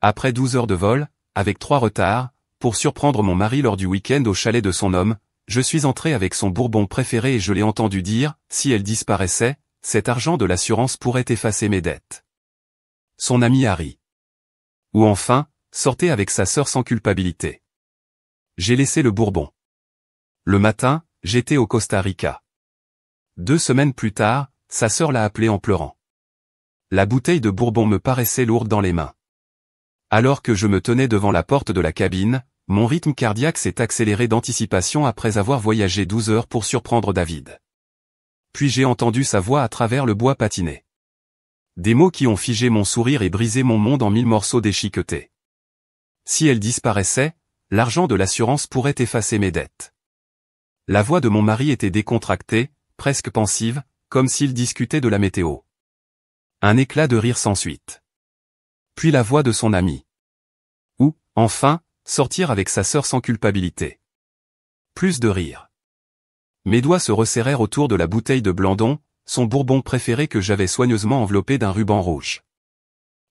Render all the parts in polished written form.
Après 12 heures de vol, avec 3 retards, pour surprendre mon mari lors du week-end au chalet de son homme, je suis entré avec son bourbon préféré et je l'ai entendu dire, si elle disparaissait, cet argent de l'assurance pourrait effacer mes dettes. Son ami Harry. Ou enfin, sortait avec sa sœur sans culpabilité. J'ai laissé le bourbon. Le matin, j'étais au Costa Rica. 2 semaines plus tard, sa sœur l'a appelé en pleurant. La bouteille de bourbon me paraissait lourde dans les mains. Alors que je me tenais devant la porte de la cabine, mon rythme cardiaque s'est accéléré d'anticipation après avoir voyagé 12 heures pour surprendre David. Puis j'ai entendu sa voix à travers le bois patiné. Des mots qui ont figé mon sourire et brisé mon monde en 1000 morceaux déchiquetés. Si elle disparaissait, l'argent de l'assurance pourrait effacer mes dettes. La voix de mon mari était décontractée, presque pensive, comme s'il discutait de la météo. Un éclat de rire sans suite. Puis la voix de son ami. Ou, enfin, sortir avec sa sœur sans culpabilité. Plus de rire. Mes doigts se resserrèrent autour de la bouteille de Blandon, son bourbon préféré que j'avais soigneusement enveloppé d'un ruban rouge.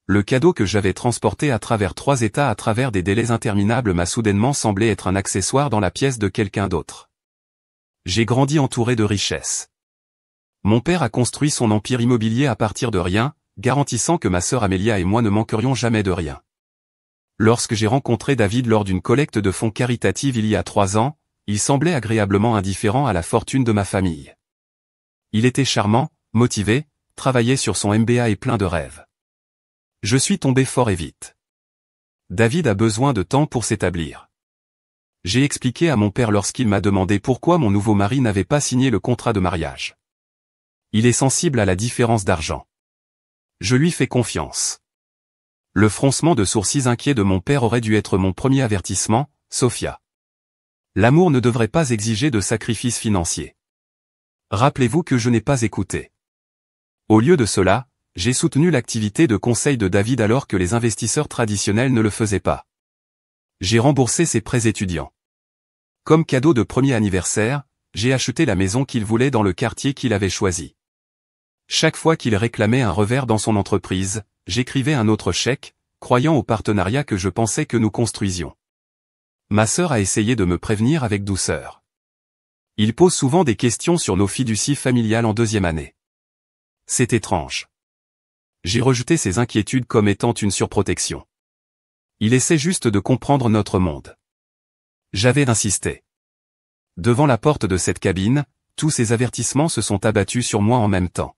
Le cadeau que j'avais transporté à travers 3 États à travers des délais interminables m'a soudainement semblé être un accessoire dans la pièce de quelqu'un d'autre. J'ai grandi entouré de richesses. Mon père a construit son empire immobilier à partir de rien, garantissant que ma sœur Amélia et moi ne manquerions jamais de rien. Lorsque j'ai rencontré David lors d'une collecte de fonds caritative il y a 3 ans, il semblait agréablement indifférent à la fortune de ma famille. Il était charmant, motivé, travaillait sur son MBA et plein de rêves. Je suis tombé fort et vite. David a besoin de temps pour s'établir. J'ai expliqué à mon père lorsqu'il m'a demandé pourquoi mon nouveau mari n'avait pas signé le contrat de mariage. Il est sensible à la différence d'argent. Je lui fais confiance. Le froncement de sourcils inquiet de mon père aurait dû être mon premier avertissement, Sophia. L'amour ne devrait pas exiger de sacrifices financiers. Rappelez-vous que je n'ai pas écouté. Au lieu de cela, j'ai soutenu l'activité de conseil de David alors que les investisseurs traditionnels ne le faisaient pas. J'ai remboursé ses prêts étudiants. Comme cadeau de premier anniversaire, j'ai acheté la maison qu'il voulait dans le quartier qu'il avait choisi. Chaque fois qu'il réclamait un revers dans son entreprise, j'écrivais un autre chèque, croyant au partenariat que je pensais que nous construisions. Ma sœur a essayé de me prévenir avec douceur. Il pose souvent des questions sur nos fiducies familiales en 2e année. C'est étrange. J'ai rejeté ces inquiétudes comme étant une surprotection. Il essaie juste de comprendre notre monde. J'avais insisté. Devant la porte de cette cabine, tous ces avertissements se sont abattus sur moi en même temps.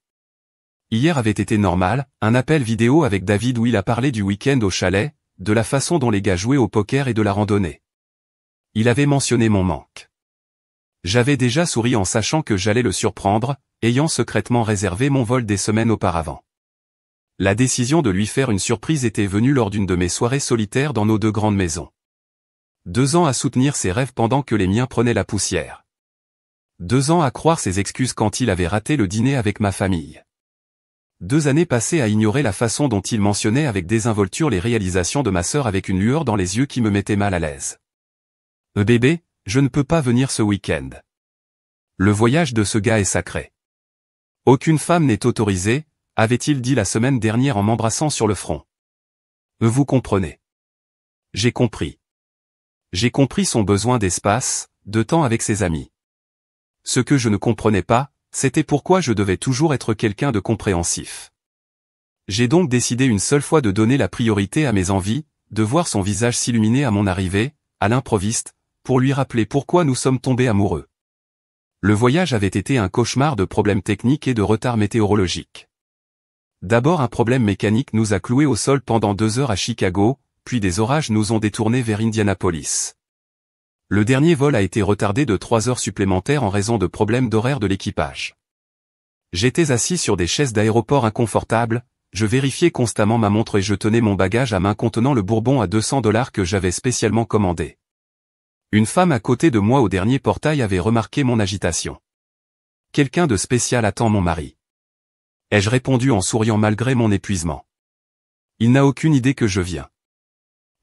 Hier avait été normal, un appel vidéo avec David où il a parlé du week-end au chalet, de la façon dont les gars jouaient au poker et de la randonnée. Il avait mentionné mon manque. J'avais déjà souri en sachant que j'allais le surprendre, ayant secrètement réservé mon vol des semaines auparavant. La décision de lui faire une surprise était venue lors d'une de mes soirées solitaires dans nos 2 grandes maisons. 2 ans à soutenir ses rêves pendant que les miens prenaient la poussière. 2 ans à croire ses excuses quand il avait raté le dîner avec ma famille. 2 années passées à ignorer la façon dont il mentionnait avec désinvolture les réalisations de ma sœur avec une lueur dans les yeux qui me mettait mal à l'aise. Bébé, je ne peux pas venir ce week-end. Le voyage de ce gars est sacré. Aucune femme n'est autorisée, avait-il dit la semaine dernière en m'embrassant sur le front. Vous comprenez. J'ai compris. J'ai compris son besoin d'espace, de temps avec ses amis. Ce que je ne comprenais pas, c'était pourquoi je devais toujours être quelqu'un de compréhensif. J'ai donc décidé une seule fois de donner la priorité à mes envies, de voir son visage s'illuminer à mon arrivée, à l'improviste, pour lui rappeler pourquoi nous sommes tombés amoureux. Le voyage avait été un cauchemar de problèmes techniques et de retards météorologiques. D'abord un problème mécanique nous a cloués au sol pendant 2 heures à Chicago, puis des orages nous ont détournés vers Indianapolis. Le dernier vol a été retardé de 3 heures supplémentaires en raison de problèmes d'horaire de l'équipage. J'étais assis sur des chaises d'aéroport inconfortables, je vérifiais constamment ma montre et je tenais mon bagage à main contenant le bourbon à $200 que j'avais spécialement commandé. Une femme à côté de moi au dernier portail avait remarqué mon agitation. Quelqu'un de spécial attend mon mari. Ai-je répondu en souriant malgré mon épuisement. Il n'a aucune idée que je viens.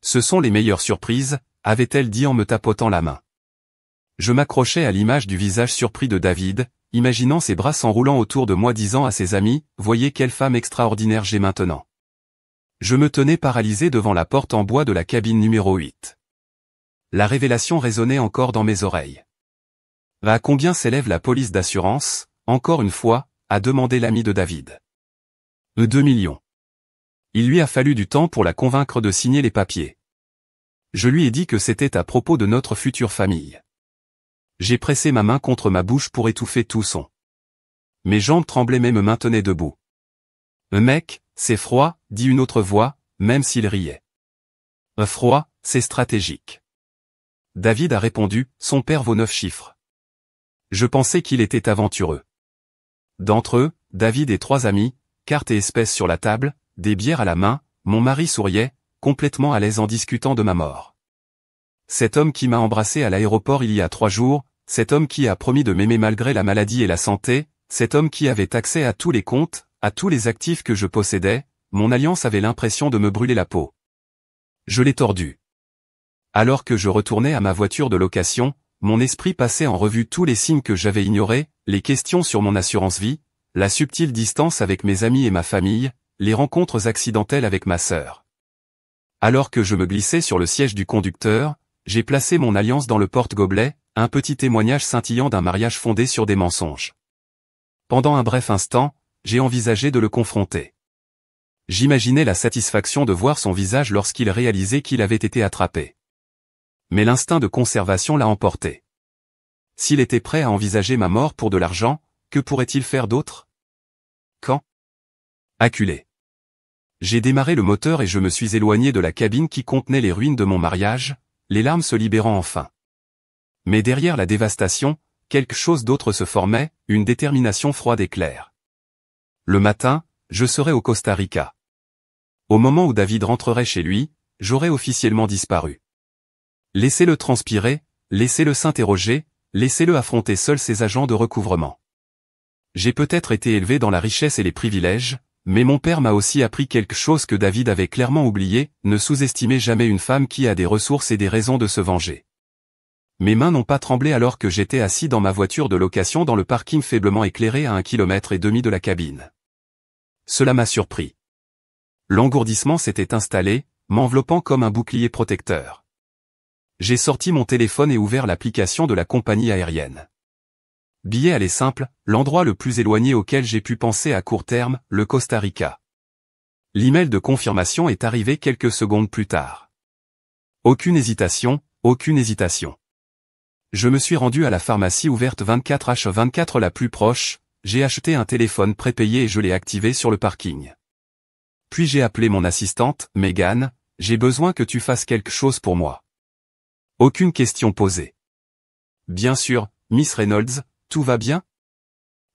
Ce sont les meilleures surprises, avait-elle dit en me tapotant la main. Je m'accrochais à l'image du visage surpris de David, imaginant ses bras s'enroulant autour de moi disant à ses amis, « Voyez quelle femme extraordinaire j'ai maintenant. » Je me tenais paralysé devant la porte en bois de la cabine numéro 8. La révélation résonnait encore dans mes oreilles. À combien s'élève la police d'assurance, encore une fois, a demandé l'ami de David. 2 millions. Il lui a fallu du temps pour la convaincre de signer les papiers. Je lui ai dit que c'était à propos de notre future famille. J'ai pressé ma main contre ma bouche pour étouffer tout son. Mes jambes tremblaient mais me maintenaient debout. Mec, c'est froid, dit une autre voix, même s'il riait. Froid, c'est stratégique. David a répondu, son père vaut 9 chiffres. Je pensais qu'il était aventureux. D'entre eux, David et 3 amis, cartes et espèces sur la table, des bières à la main, mon mari souriait, complètement à l'aise en discutant de ma mort. Cet homme qui m'a embrassé à l'aéroport il y a 3 jours, cet homme qui a promis de m'aimer malgré la maladie et la santé, cet homme qui avait accès à tous les comptes, à tous les actifs que je possédais, mon alliance avait l'impression de me brûler la peau. Je l'ai tordu. Alors que je retournais à ma voiture de location, mon esprit passait en revue tous les signes que j'avais ignorés, les questions sur mon assurance vie, la subtile distance avec mes amis et ma famille, les rencontres accidentelles avec ma sœur. Alors que je me glissais sur le siège du conducteur, j'ai placé mon alliance dans le porte-gobelet, un petit témoignage scintillant d'un mariage fondé sur des mensonges. Pendant un bref instant, j'ai envisagé de le confronter. J'imaginais la satisfaction de voir son visage lorsqu'il réalisait qu'il avait été attrapé. Mais l'instinct de conservation l'a emporté. S'il était prêt à envisager ma mort pour de l'argent, que pourrait-il faire d'autre? Quand? Acculé. J'ai démarré le moteur et je me suis éloigné de la cabine qui contenait les ruines de mon mariage, les larmes se libérant enfin. Mais derrière la dévastation, quelque chose d'autre se formait, une détermination froide et claire. Le matin, je serais au Costa Rica. Au moment où David rentrerait chez lui, j'aurais officiellement disparu. Laissez-le transpirer, laissez-le s'interroger, laissez-le affronter seul ses agents de recouvrement. J'ai peut-être été élevé dans la richesse et les privilèges, mais mon père m'a aussi appris quelque chose que David avait clairement oublié, ne sous-estimez jamais une femme qui a des ressources et des raisons de se venger. Mes mains n'ont pas tremblé alors que j'étais assis dans ma voiture de location dans le parking faiblement éclairé à 1,5 km de la cabine. Cela m'a surpris. L'engourdissement s'était installé, m'enveloppant comme un bouclier protecteur. J'ai sorti mon téléphone et ouvert l'application de la compagnie aérienne. Billet aller simple, l'endroit le plus éloigné auquel j'ai pu penser à court terme, le Costa Rica. L'email de confirmation est arrivé quelques secondes plus tard. Aucune hésitation, aucune hésitation. Je me suis rendu à la pharmacie ouverte 24h24 la plus proche, j'ai acheté un téléphone prépayé et je l'ai activé sur le parking. Puis j'ai appelé mon assistante, Megan, j'ai besoin que tu fasses quelque chose pour moi. Aucune question posée. Bien sûr, Miss Reynolds, tout va bien?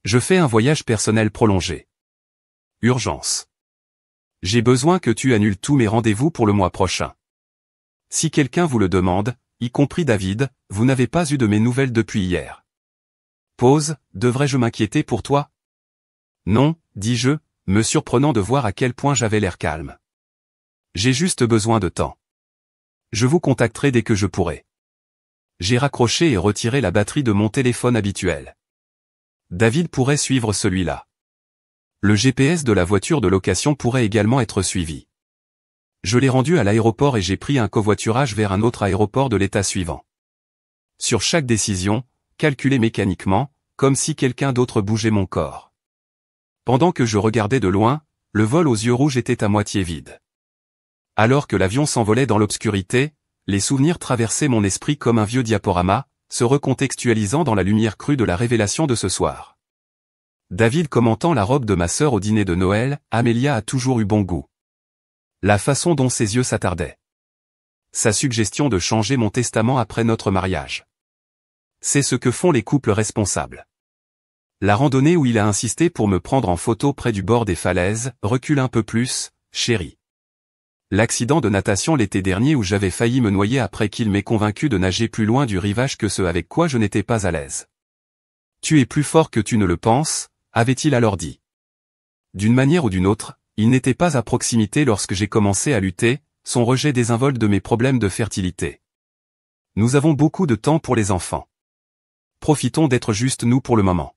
Je fais un voyage personnel prolongé. Urgence. J'ai besoin que tu annules tous mes rendez-vous pour le mois prochain. Si quelqu'un vous le demande, y compris David, vous n'avez pas eu de mes nouvelles depuis hier. Pause, devrais-je m'inquiéter pour toi? Non, dis-je, me surprenant de voir à quel point j'avais l'air calme. J'ai juste besoin de temps. Je vous contacterai dès que je pourrai. J'ai raccroché et retiré la batterie de mon téléphone habituel. David pourrait suivre celui-là. Le GPS de la voiture de location pourrait également être suivi. Je l'ai rendu à l'aéroport et j'ai pris un covoiturage vers un autre aéroport de l'état suivant. Sur chaque décision, calculée mécaniquement, comme si quelqu'un d'autre bougeait mon corps. Pendant que je regardais de loin, le vol aux yeux rouges était à moitié vide. Alors que l'avion s'envolait dans l'obscurité, les souvenirs traversaient mon esprit comme un vieux diaporama, se recontextualisant dans la lumière crue de la révélation de ce soir. David commentant la robe de ma sœur au dîner de Noël, Amélia a toujours eu bon goût. La façon dont ses yeux s'attardaient. Sa suggestion de changer mon testament après notre mariage. C'est ce que font les couples responsables. La randonnée où il a insisté pour me prendre en photo près du bord des falaises, recule un peu plus, chérie. L'accident de natation l'été dernier où j'avais failli me noyer après qu'il m'ait convaincu de nager plus loin du rivage que ce avec quoi je n'étais pas à l'aise. Tu es plus fort que tu ne le penses, avait-il alors dit. D'une manière ou d'une autre, il n'était pas à proximité lorsque j'ai commencé à lutter, son rejet désinvolte de mes problèmes de fertilité. Nous avons beaucoup de temps pour les enfants. Profitons d'être juste nous pour le moment.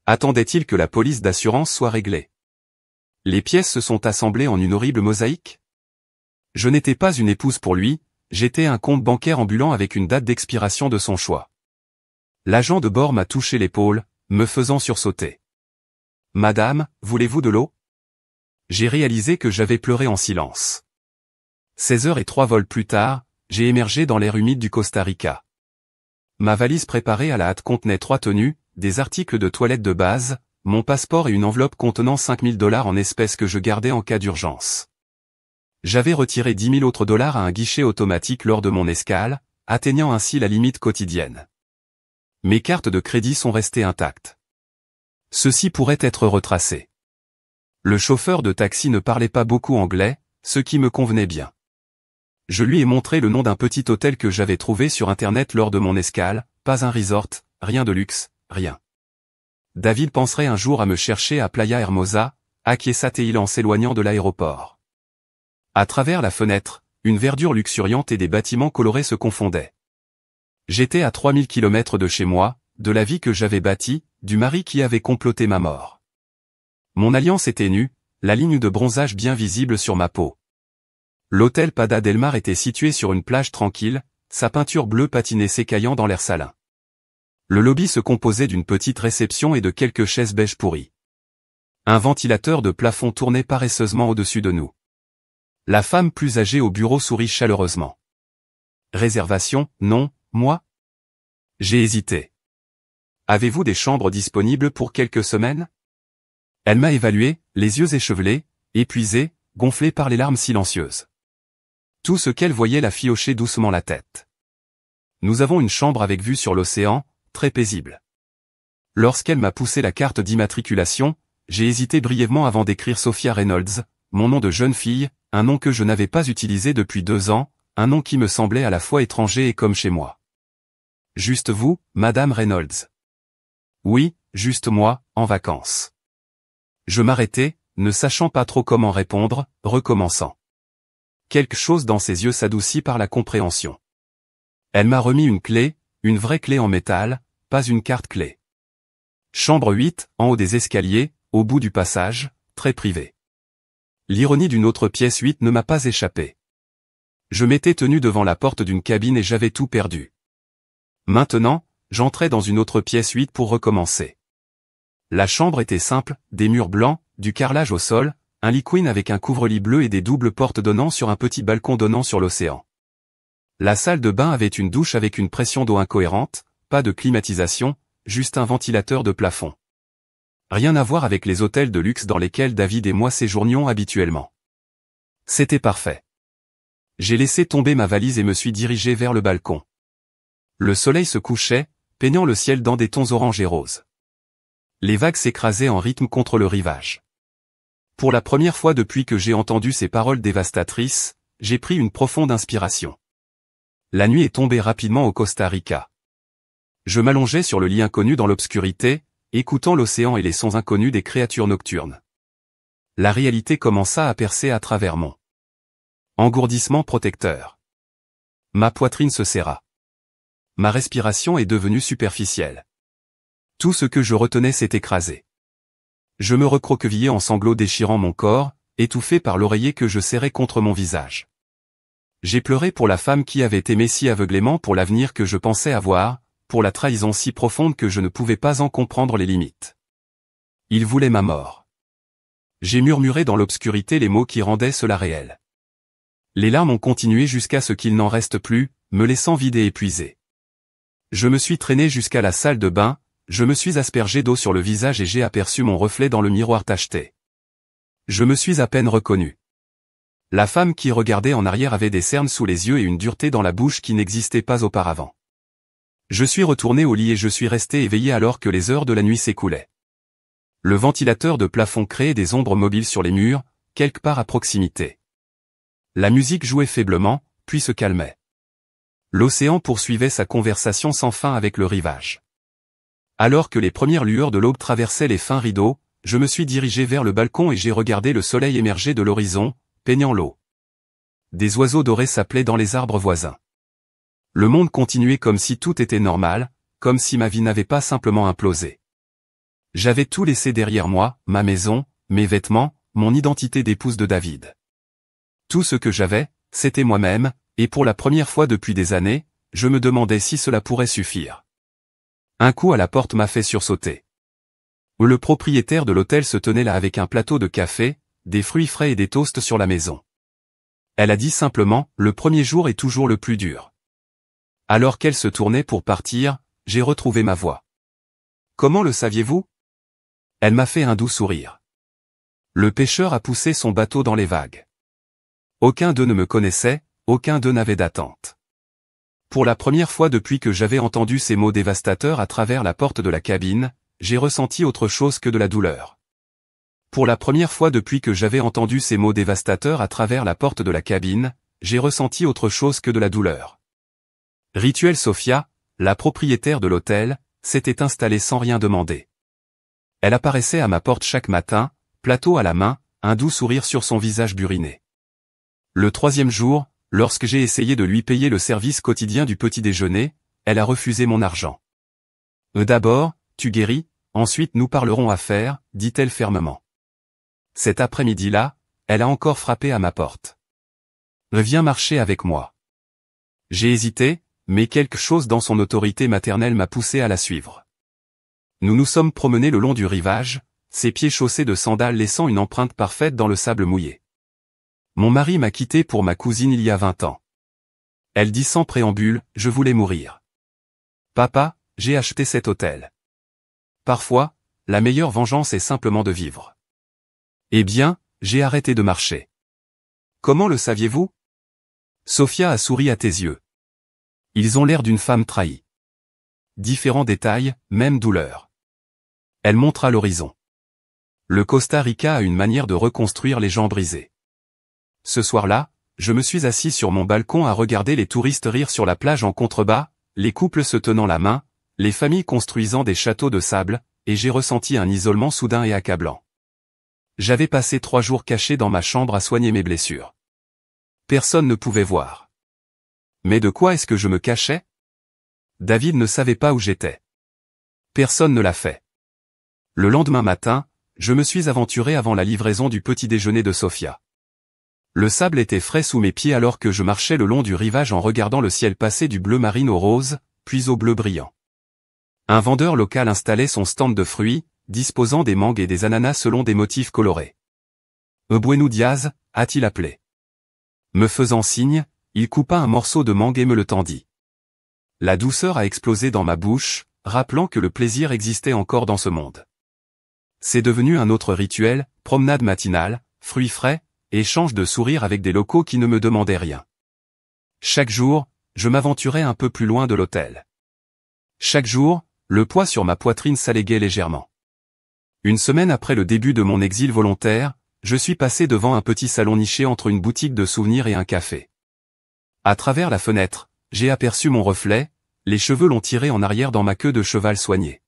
Attendait-il que la police d'assurance soit réglée? Les pièces se sont assemblées en une horrible mosaïque? Je n'étais pas une épouse pour lui, j'étais un compte bancaire ambulant avec une date d'expiration de son choix. L'agent de bord m'a touché l'épaule, me faisant sursauter. « Madame, voulez-vous de l'eau ?» J'ai réalisé que j'avais pleuré en silence. 16h03 vols plus tard, j'ai émergé dans l'air humide du Costa Rica. Ma valise préparée à la hâte contenait 3 tenues, des articles de toilette de base, mon passeport et une enveloppe contenant $5000 en espèces que je gardais en cas d'urgence. J'avais retiré $10 000 autres à un guichet automatique lors de mon escale, atteignant ainsi la limite quotidienne. Mes cartes de crédit sont restées intactes. Ceci pourrait être retracé. Le chauffeur de taxi ne parlait pas beaucoup anglais, ce qui me convenait bien. Je lui ai montré le nom d'un petit hôtel que j'avais trouvé sur internet lors de mon escale, pas un resort, rien de luxe, rien. David penserait un jour à me chercher à Playa Hermosa, acquiesçait-il en s'éloignant de l'aéroport. À travers la fenêtre, une verdure luxuriante et des bâtiments colorés se confondaient. J'étais à 3000 km de chez moi, de la vie que j'avais bâtie, du mari qui avait comploté ma mort. Mon alliance était nue, la ligne de bronzage bien visible sur ma peau. L'hôtel Pada del Mar était situé sur une plage tranquille, sa peinture bleue patinait s'écaillant dans l'air salin. Le lobby se composait d'une petite réception et de quelques chaises beige pourries. Un ventilateur de plafond tournait paresseusement au-dessus de nous. La femme plus âgée au bureau sourit chaleureusement. Réservation, non, moi? J'ai hésité. Avez-vous des chambres disponibles pour quelques semaines? Elle m'a évalué, les yeux échevelés, épuisé, gonflé par les larmes silencieuses. Tout ce qu'elle voyait la fit hocher doucement la tête. Nous avons une chambre avec vue sur l'océan, très paisible. Lorsqu'elle m'a poussé la carte d'immatriculation, j'ai hésité brièvement avant d'écrire Sophia Reynolds, mon nom de jeune fille, un nom que je n'avais pas utilisé depuis 2 ans, un nom qui me semblait à la fois étranger et comme chez moi. Juste vous, Madame Reynolds? Oui, juste moi, en vacances. Je m'arrêtai, ne sachant pas trop comment répondre, recommençant. Quelque chose dans ses yeux s'adoucit par la compréhension. Elle m'a remis une clé, une vraie clé en métal, pas une carte clé. Chambre 8, en haut des escaliers, au bout du passage, très privé. L'ironie d'une autre pièce 8 ne m'a pas échappé. Je m'étais tenu devant la porte d'une cabine et j'avais tout perdu. Maintenant, j'entrais dans une autre pièce 8 pour recommencer. La chambre était simple, des murs blancs, du carrelage au sol, un lit queen avec un couvre-lit bleu et des doubles portes donnant sur un petit balcon donnant sur l'océan. La salle de bain avait une douche avec une pression d'eau incohérente, pas de climatisation, juste un ventilateur de plafond. Rien à voir avec les hôtels de luxe dans lesquels David et moi séjournions habituellement. C'était parfait. J'ai laissé tomber ma valise et me suis dirigé vers le balcon. Le soleil se couchait, peignant le ciel dans des tons orange et rose. Les vagues s'écrasaient en rythme contre le rivage. Pour la première fois depuis que j'ai entendu ces paroles dévastatrices, j'ai pris une profonde inspiration. La nuit est tombée rapidement au Costa Rica. Je m'allongeais sur le lit inconnu dans l'obscurité, écoutant l'océan et les sons inconnus des créatures nocturnes. La réalité commença à percer à travers mon engourdissement protecteur. Ma poitrine se serra. Ma respiration est devenue superficielle. Tout ce que je retenais s'est écrasé. Je me recroquevillai en sanglots déchirant mon corps, étouffé par l'oreiller que je serrais contre mon visage. J'ai pleuré pour la femme qui avait aimé si aveuglément, pour l'avenir que je pensais avoir, pour la trahison si profonde que je ne pouvais pas en comprendre les limites. Il voulait ma mort. J'ai murmuré dans l'obscurité les mots qui rendaient cela réel. Les larmes ont continué jusqu'à ce qu'il n'en reste plus, me laissant vide et épuisé. Je me suis traîné jusqu'à la salle de bain, je me suis aspergé d'eau sur le visage et j'ai aperçu mon reflet dans le miroir tacheté. Je me suis à peine reconnu. La femme qui regardait en arrière avait des cernes sous les yeux et une dureté dans la bouche qui n'existait pas auparavant. Je suis retourné au lit et je suis resté éveillé alors que les heures de la nuit s'écoulaient. Le ventilateur de plafond créait des ombres mobiles sur les murs, quelque part à proximité. La musique jouait faiblement, puis se calmait. L'océan poursuivait sa conversation sans fin avec le rivage. Alors que les premières lueurs de l'aube traversaient les fins rideaux, je me suis dirigé vers le balcon et j'ai regardé le soleil émerger de l'horizon, peignant l'eau. Des oiseaux dorés s'appelaient dans les arbres voisins. Le monde continuait comme si tout était normal, comme si ma vie n'avait pas simplement implosé. J'avais tout laissé derrière moi, ma maison, mes vêtements, mon identité d'épouse de David. Tout ce que j'avais, c'était moi-même, et pour la première fois depuis des années, je me demandais si cela pourrait suffire. Un coup à la porte m'a fait sursauter. Le propriétaire de l'hôtel se tenait là avec un plateau de café, des fruits frais et des toasts sur la maison. Elle a dit simplement, le premier jour est toujours le plus dur. Alors qu'elle se tournait pour partir, j'ai retrouvé ma voix. Comment le saviez-vous? Elle m'a fait un doux sourire. Le pêcheur a poussé son bateau dans les vagues. Aucun d'eux ne me connaissait, aucun d'eux n'avait d'attente. Pour la première fois depuis que j'avais entendu ces mots dévastateurs à travers la porte de la cabine, j'ai ressenti autre chose que de la douleur. Pour la première fois depuis que j'avais entendu ces mots dévastateurs à travers la porte de la cabine, j'ai ressenti autre chose que de la douleur. Rituel Sophia, la propriétaire de l'hôtel, s'était installée sans rien demander. Elle apparaissait à ma porte chaque matin, plateau à la main, un doux sourire sur son visage buriné. Le troisième jour, lorsque j'ai essayé de lui payer le service quotidien du petit déjeuner, elle a refusé mon argent. D'abord, tu guéris, ensuite nous parlerons affaires, dit-elle fermement. Cet après-midi-là, elle a encore frappé à ma porte. Viens marcher avec moi. J'ai hésité, mais quelque chose dans son autorité maternelle m'a poussé à la suivre. Nous nous sommes promenés le long du rivage, ses pieds chaussés de sandales laissant une empreinte parfaite dans le sable mouillé. Mon mari m'a quitté pour ma cousine il y a 20 ans. Elle dit sans préambule, je voulais mourir. Papa, j'ai acheté cet hôtel. Parfois, la meilleure vengeance est simplement de vivre. Eh bien, j'ai arrêté de marcher. Comment le saviez-vous? Sophia a souri à tes yeux. Ils ont l'air d'une femme trahie. Différents détails, même douleur. Elle montra l'horizon. Le Costa Rica a une manière de reconstruire les gens brisés. Ce soir-là, je me suis assis sur mon balcon à regarder les touristes rire sur la plage en contrebas, les couples se tenant la main, les familles construisant des châteaux de sable, et j'ai ressenti un isolement soudain et accablant. J'avais passé 3 jours caché dans ma chambre à soigner mes blessures. Personne ne pouvait voir. Mais de quoi est-ce que je me cachais? David ne savait pas où j'étais. Personne ne l'a fait. Le lendemain matin, je me suis aventuré avant la livraison du petit déjeuner de Sophia. Le sable était frais sous mes pieds alors que je marchais le long du rivage en regardant le ciel passer du bleu marine au rose, puis au bleu brillant. Un vendeur local installait son stand de fruits, disposant des mangues et des ananas selon des motifs colorés. Buenos Dias, a-t-il appelé. Me faisant signe, il coupa un morceau de mangue et me le tendit. La douceur a explosé dans ma bouche, rappelant que le plaisir existait encore dans ce monde. C'est devenu un autre rituel, promenade matinale, fruits frais, échange de sourires avec des locaux qui ne me demandaient rien. Chaque jour, je m'aventurais un peu plus loin de l'hôtel. Chaque jour, le poids sur ma poitrine s'alléguait légèrement. Une semaine après le début de mon exil volontaire, je suis passé devant un petit salon niché entre une boutique de souvenirs et un café. À travers la fenêtre, j'ai aperçu mon reflet, les cheveux longs tirés en arrière dans ma queue de cheval soignée.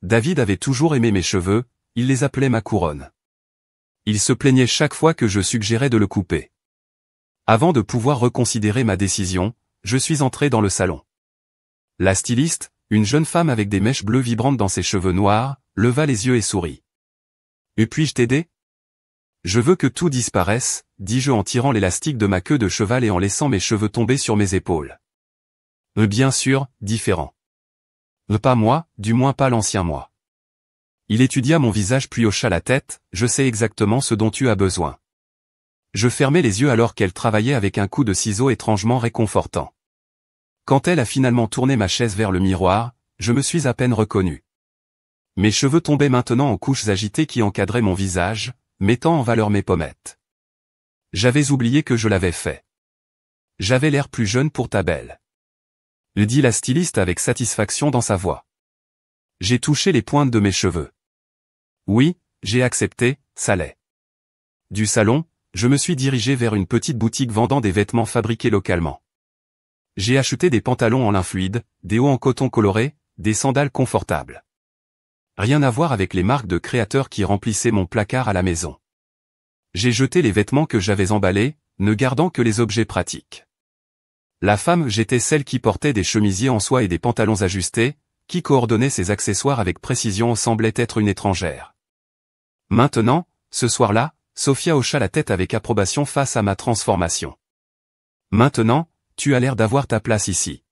David avait toujours aimé mes cheveux, il les appelait ma couronne. Il se plaignait chaque fois que je suggérais de le couper. Avant de pouvoir reconsidérer ma décision, je suis entré dans le salon. La styliste, une jeune femme avec des mèches bleues vibrantes dans ses cheveux noirs, leva les yeux et sourit. « Puis-je t'aider » ? « Je veux que tout disparaisse, dis-je en tirant l'élastique de ma queue de cheval et en laissant mes cheveux tomber sur mes épaules. Bien sûr, différent. Pas moi, du moins pas l'ancien moi. Il étudia mon visage puis hocha la tête, je sais exactement ce dont tu as besoin. Je fermai les yeux alors qu'elle travaillait avec un coup de ciseau étrangement réconfortant. Quand elle a finalement tourné ma chaise vers le miroir, je me suis à peine reconnu. Mes cheveux tombaient maintenant en couches agitées qui encadraient mon visage, mettant en valeur mes pommettes. J'avais oublié que je l'avais fait. J'avais l'air plus jeune pour ta belle. Dit la styliste avec satisfaction dans sa voix. J'ai touché les pointes de mes cheveux. Oui, j'ai accepté, ça l'est. Du salon, je me suis dirigé vers une petite boutique vendant des vêtements fabriqués localement. J'ai acheté des pantalons en lin fluide, des hauts en coton coloré, des sandales confortables. Rien à voir avec les marques de créateurs qui remplissaient mon placard à la maison. J'ai jeté les vêtements que j'avais emballés, ne gardant que les objets pratiques. La femme j'étais celle qui portait des chemisiers en soie et des pantalons ajustés, qui coordonnait ses accessoires avec précision semblait être une étrangère. Maintenant, Ce soir-là, Sophia hocha la tête avec approbation face à ma transformation. Maintenant, tu as l'air d'avoir ta place ici.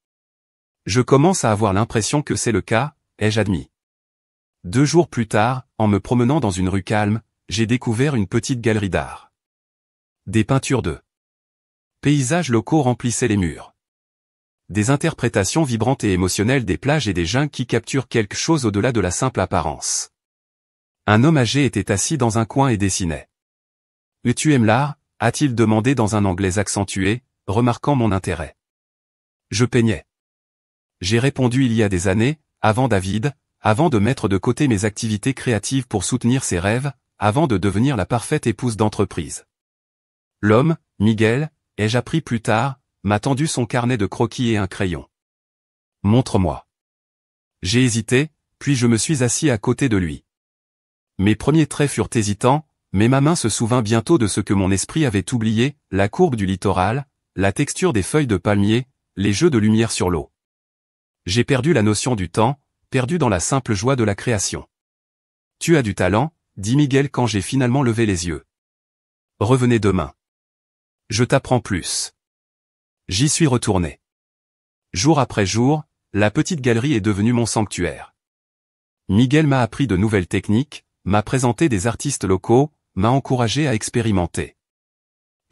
Je commence à avoir l'impression que c'est le cas, ai-je admis. 2 jours plus tard, en me promenant dans une rue calme, j'ai découvert une petite galerie d'art. Des peintures de paysages locaux remplissaient les murs. Des interprétations vibrantes et émotionnelles des plages et des jungles qui capturent quelque chose au-delà de la simple apparence. Un homme âgé était assis dans un coin et dessinait. « Tu aimes l'art » a-t-il demandé dans un anglais accentué, remarquant mon intérêt. Je peignais. J'ai répondu il y a des années, avant David, avant de mettre de côté mes activités créatives pour soutenir ses rêves, avant de devenir la parfaite épouse d'entreprise. L'homme, Miguel, ai-je appris plus tard, m'a tendu son carnet de croquis et un crayon. « Montre-moi. » J'ai hésité, puis je me suis assis à côté de lui. Mes premiers traits furent hésitants, mais ma main se souvint bientôt de ce que mon esprit avait oublié, la courbe du littoral, la texture des feuilles de palmier, les jeux de lumière sur l'eau. J'ai perdu la notion du temps, perdu dans la simple joie de la création. « Tu as du talent » dit Miguel quand j'ai finalement levé les yeux. « Revenez demain. Je t'apprends plus. » J'y suis retourné. Jour après jour, la petite galerie est devenue mon sanctuaire. Miguel m'a appris de nouvelles techniques, m'a présenté des artistes locaux, m'a encouragé à expérimenter.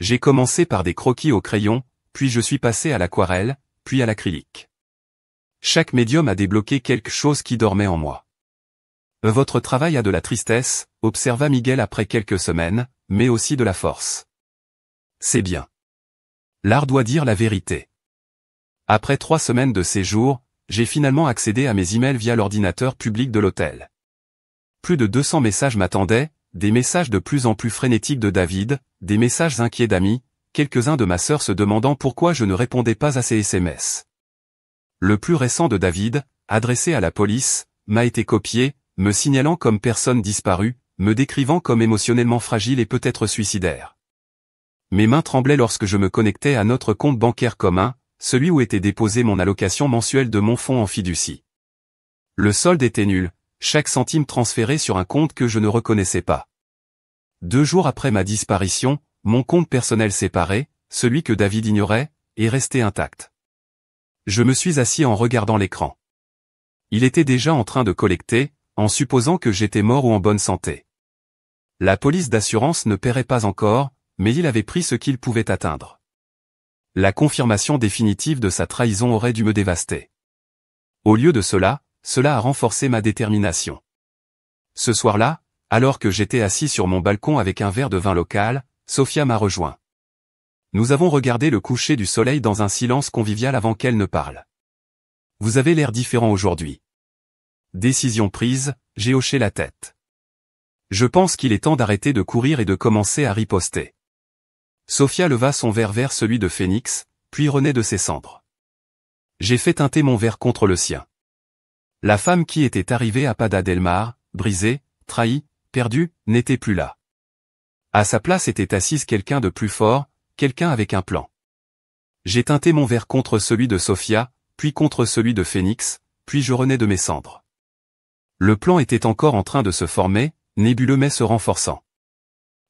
J'ai commencé par des croquis au crayon, puis je suis passé à l'aquarelle, puis à l'acrylique. Chaque médium a débloqué quelque chose qui dormait en moi. « Votre travail a de la tristesse » observa Miguel après quelques semaines, mais aussi de la force. C'est bien. L'art doit dire la vérité. Après 3 semaines de séjour, j'ai finalement accédé à mes emails via l'ordinateur public de l'hôtel. Plus de 200 messages m'attendaient, des messages de plus en plus frénétiques de David, des messages inquiets d'amis, quelques-uns de ma sœur se demandant pourquoi je ne répondais pas à ses SMS. Le plus récent de David, adressé à la police, m'a été copié, me signalant comme personne disparue, me décrivant comme émotionnellement fragile et peut-être suicidaire. Mes mains tremblaient lorsque je me connectais à notre compte bancaire commun, celui où était déposée mon allocation mensuelle de mon fonds en fiducie. Le solde était nul, chaque centime transféré sur un compte que je ne reconnaissais pas. 2 jours après ma disparition, mon compte personnel séparé, celui que David ignorait, est resté intact. Je me suis assis en regardant l'écran. Il était déjà en train de collecter, en supposant que j'étais mort ou en bonne santé. La police d'assurance ne paierait pas encore, mais il avait pris ce qu'il pouvait atteindre. La confirmation définitive de sa trahison aurait dû me dévaster. Au lieu de cela a renforcé ma détermination. Ce soir-là, alors que j'étais assis sur mon balcon avec un verre de vin local, Sophia m'a rejoint. Nous avons regardé le coucher du soleil dans un silence convivial avant qu'elle ne parle. « Vous avez l'air différent aujourd'hui. » Décision prise, j'ai hoché la tête. Je pense qu'il est temps d'arrêter de courir et de commencer à riposter. Sophia leva son verre vers celui de Phénix, puis renaît de ses cendres. J'ai fait teinter mon verre contre le sien. La femme qui était arrivée à Pada del Mar, brisée, trahie, perdue, n'était plus là. À sa place était assise quelqu'un de plus fort, quelqu'un avec un plan. J'ai teinté mon verre contre celui de Sophia, puis contre celui de Phénix, puis je renais de mes cendres. Le plan était encore en train de se former, nébuleux mais se renforçant.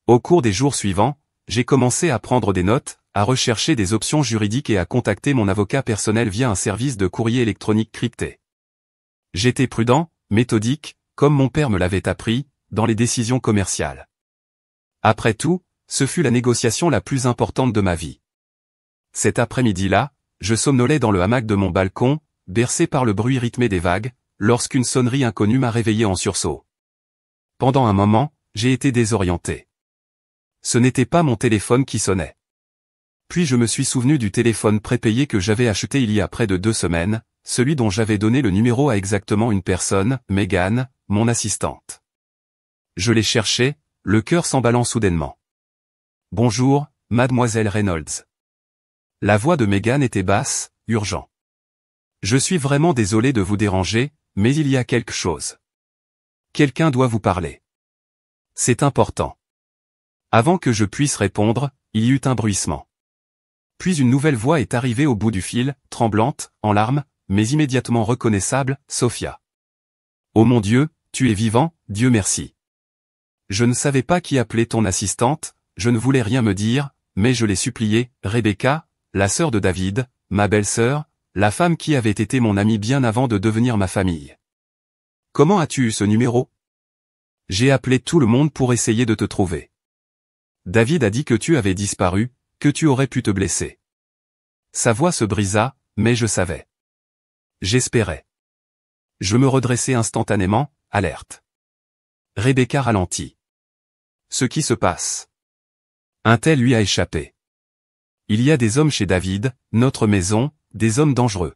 Au cours des jours suivants, j'ai commencé à prendre des notes, à rechercher des options juridiques et à contacter mon avocat personnel via un service de courrier électronique crypté. J'étais prudent, méthodique, comme mon père me l'avait appris, dans les décisions commerciales. Après tout, ce fut la négociation la plus importante de ma vie. Cet après-midi-là, je somnolais dans le hamac de mon balcon, bercé par le bruit rythmé des vagues, lorsqu'une sonnerie inconnue m'a réveillé en sursaut. Pendant un moment, j'ai été désorienté. Ce n'était pas mon téléphone qui sonnait. Puis je me suis souvenu du téléphone prépayé que j'avais acheté il y a près de 2 semaines, celui dont j'avais donné le numéro à exactement une personne, Megan, mon assistante. Je l'ai cherché, le cœur s'emballant soudainement. « Bonjour, mademoiselle Reynolds. » La voix de Megan était basse, urgent. « Je suis vraiment désolé de vous déranger, mais il y a quelque chose. Quelqu'un doit vous parler. C'est important. » Avant que je puisse répondre, il y eut un bruissement. Puis une nouvelle voix est arrivée au bout du fil, tremblante, en larmes, mais immédiatement reconnaissable, Sophia. « Oh mon Dieu, tu es vivant, Dieu merci. » Je ne savais pas qui appeler ton assistante, je ne voulais rien me dire, mais je l'ai suppliée, Rebecca, la sœur de David, ma belle-sœur, la femme qui avait été mon amie bien avant de devenir ma famille. Comment as-tu eu ce numéro? J'ai appelé tout le monde pour essayer de te trouver. David a dit que tu avais disparu, que tu aurais pu te blesser. Sa voix se brisa, mais je savais. J'espérais. Je me redressai instantanément, alerte. Rebecca ralentit. Ce qui se passe. Un tel lui a échappé. Il y a des hommes chez David, notre maison, des hommes dangereux.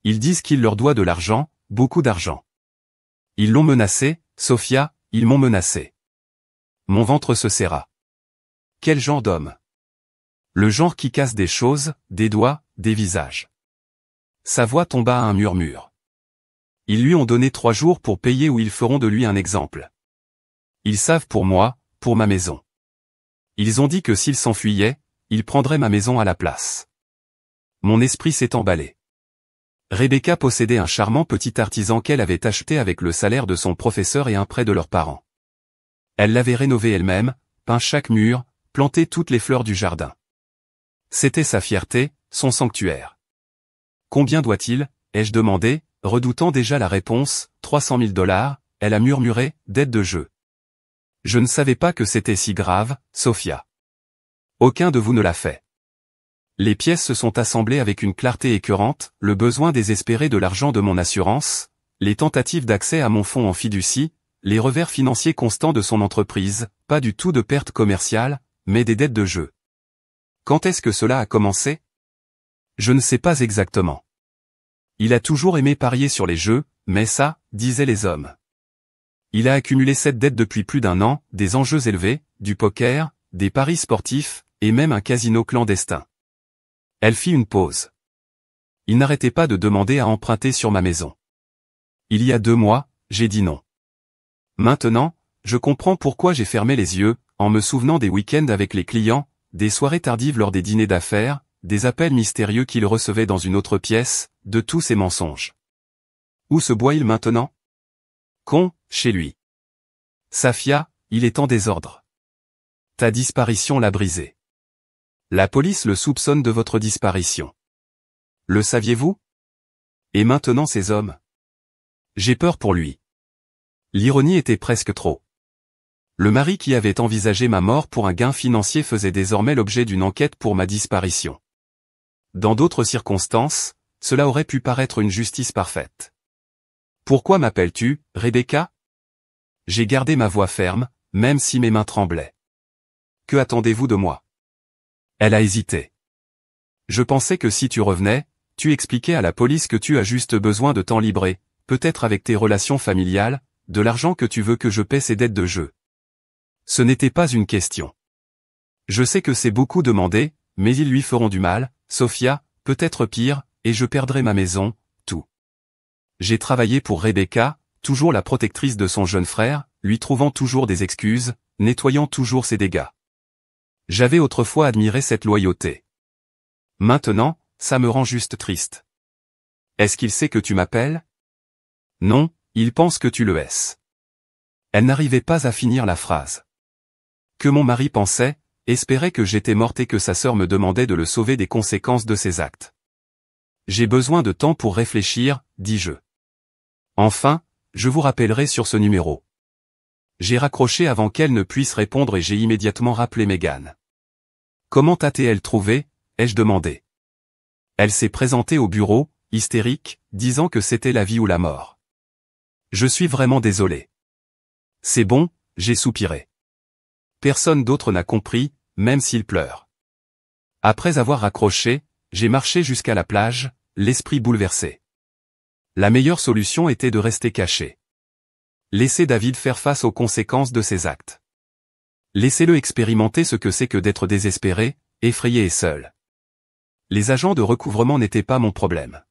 Ils disent qu'il leur doit de l'argent, beaucoup d'argent. Ils l'ont menacé, Sophia, ils m'ont menacé. Mon ventre se serra. Quel genre d'homme? Le genre qui casse des choses, des doigts, des visages. Sa voix tomba à un murmure. Ils lui ont donné 3 jours pour payer ou ils feront de lui un exemple. Ils savent pour moi, pour ma maison. Ils ont dit que s'il s'enfuyait, ils prendraient ma maison à la place. Mon esprit s'est emballé. Rebecca possédait un charmant petit artisan qu'elle avait acheté avec le salaire de son professeur et un prêt de leurs parents. Elle l'avait rénové elle-même, peint chaque mur, planté toutes les fleurs du jardin. C'était sa fierté, son sanctuaire. Combien doit-il, ai-je demandé, redoutant déjà la réponse, 300 000 $, elle a murmuré, dette de jeu. Je ne savais pas que c'était si grave, Sophia. Aucun de vous ne l'a fait. Les pièces se sont assemblées avec une clarté écœurante, le besoin désespéré de l'argent de mon assurance, les tentatives d'accès à mon fonds en fiducie, les revers financiers constants de son entreprise, pas du tout de pertes commerciales, mais des dettes de jeu. Quand est-ce que cela a commencé? Je ne sais pas exactement. Il a toujours aimé parier sur les jeux, mais ça, disaient les hommes. Il a accumulé cette dette depuis plus d'1 an, des enjeux élevés, du poker, des paris sportifs, et même un casino clandestin. Elle fit une pause. Il n'arrêtait pas de demander à emprunter sur ma maison. Il y a 2 mois, j'ai dit non. Maintenant, je comprends pourquoi j'ai fermé les yeux, en me souvenant des week-ends avec les clients, des soirées tardives lors des dîners d'affaires, des appels mystérieux qu'il recevait dans une autre pièce, de tous ces mensonges. Où se boit-il maintenant? Chez lui. Safia, il est en désordre. Ta disparition l'a brisé. La police le soupçonne de votre disparition. Le saviez-vous? Et maintenant ces hommes? J'ai peur pour lui. L'ironie était presque trop. Le mari qui avait envisagé ma mort pour un gain financier faisait désormais l'objet d'une enquête pour ma disparition. Dans d'autres circonstances, cela aurait pu paraître une justice parfaite. Pourquoi m'appelles-tu, Rebecca? J'ai gardé ma voix ferme, même si mes mains tremblaient. Que attendez-vous de moi? Elle a hésité. Je pensais que si tu revenais, tu expliquais à la police que tu as juste besoin de temps libre et, peut-être avec tes relations familiales, de l'argent que tu veux que je paie ces dettes de jeu. Ce n'était pas une question. Je sais que c'est beaucoup demandé, mais ils lui feront du mal, Sophia, peut-être pire, et je perdrai ma maison, tout. J'ai travaillé pour Rebecca, toujours la protectrice de son jeune frère, lui trouvant toujours des excuses, nettoyant toujours ses dégâts. J'avais autrefois admiré cette loyauté. Maintenant, ça me rend juste triste. Est-ce qu'il sait que tu m'appelles? Non, il pense que tu le hais. Elle n'arrivait pas à finir la phrase. Que mon mari pensait, espérait que j'étais morte et que sa sœur me demandait de le sauver des conséquences de ses actes. J'ai besoin de temps pour réfléchir, dis-je. Enfin, je vous rappellerai sur ce numéro. J'ai raccroché avant qu'elle ne puisse répondre et j'ai immédiatement rappelé Megan. Comment t'a-t-elle trouvé, ai-je demandé. Elle s'est présentée au bureau, hystérique, disant que c'était la vie ou la mort. Je suis vraiment désolé. C'est bon, j'ai soupiré. Personne d'autre n'a compris, même s'il pleure. Après avoir raccroché, j'ai marché jusqu'à la plage, l'esprit bouleversé. La meilleure solution était de rester caché. Laissez David faire face aux conséquences de ses actes. Laissez-le expérimenter ce que c'est que d'être désespéré, effrayé et seul. Les agents de recouvrement n'étaient pas mon problème.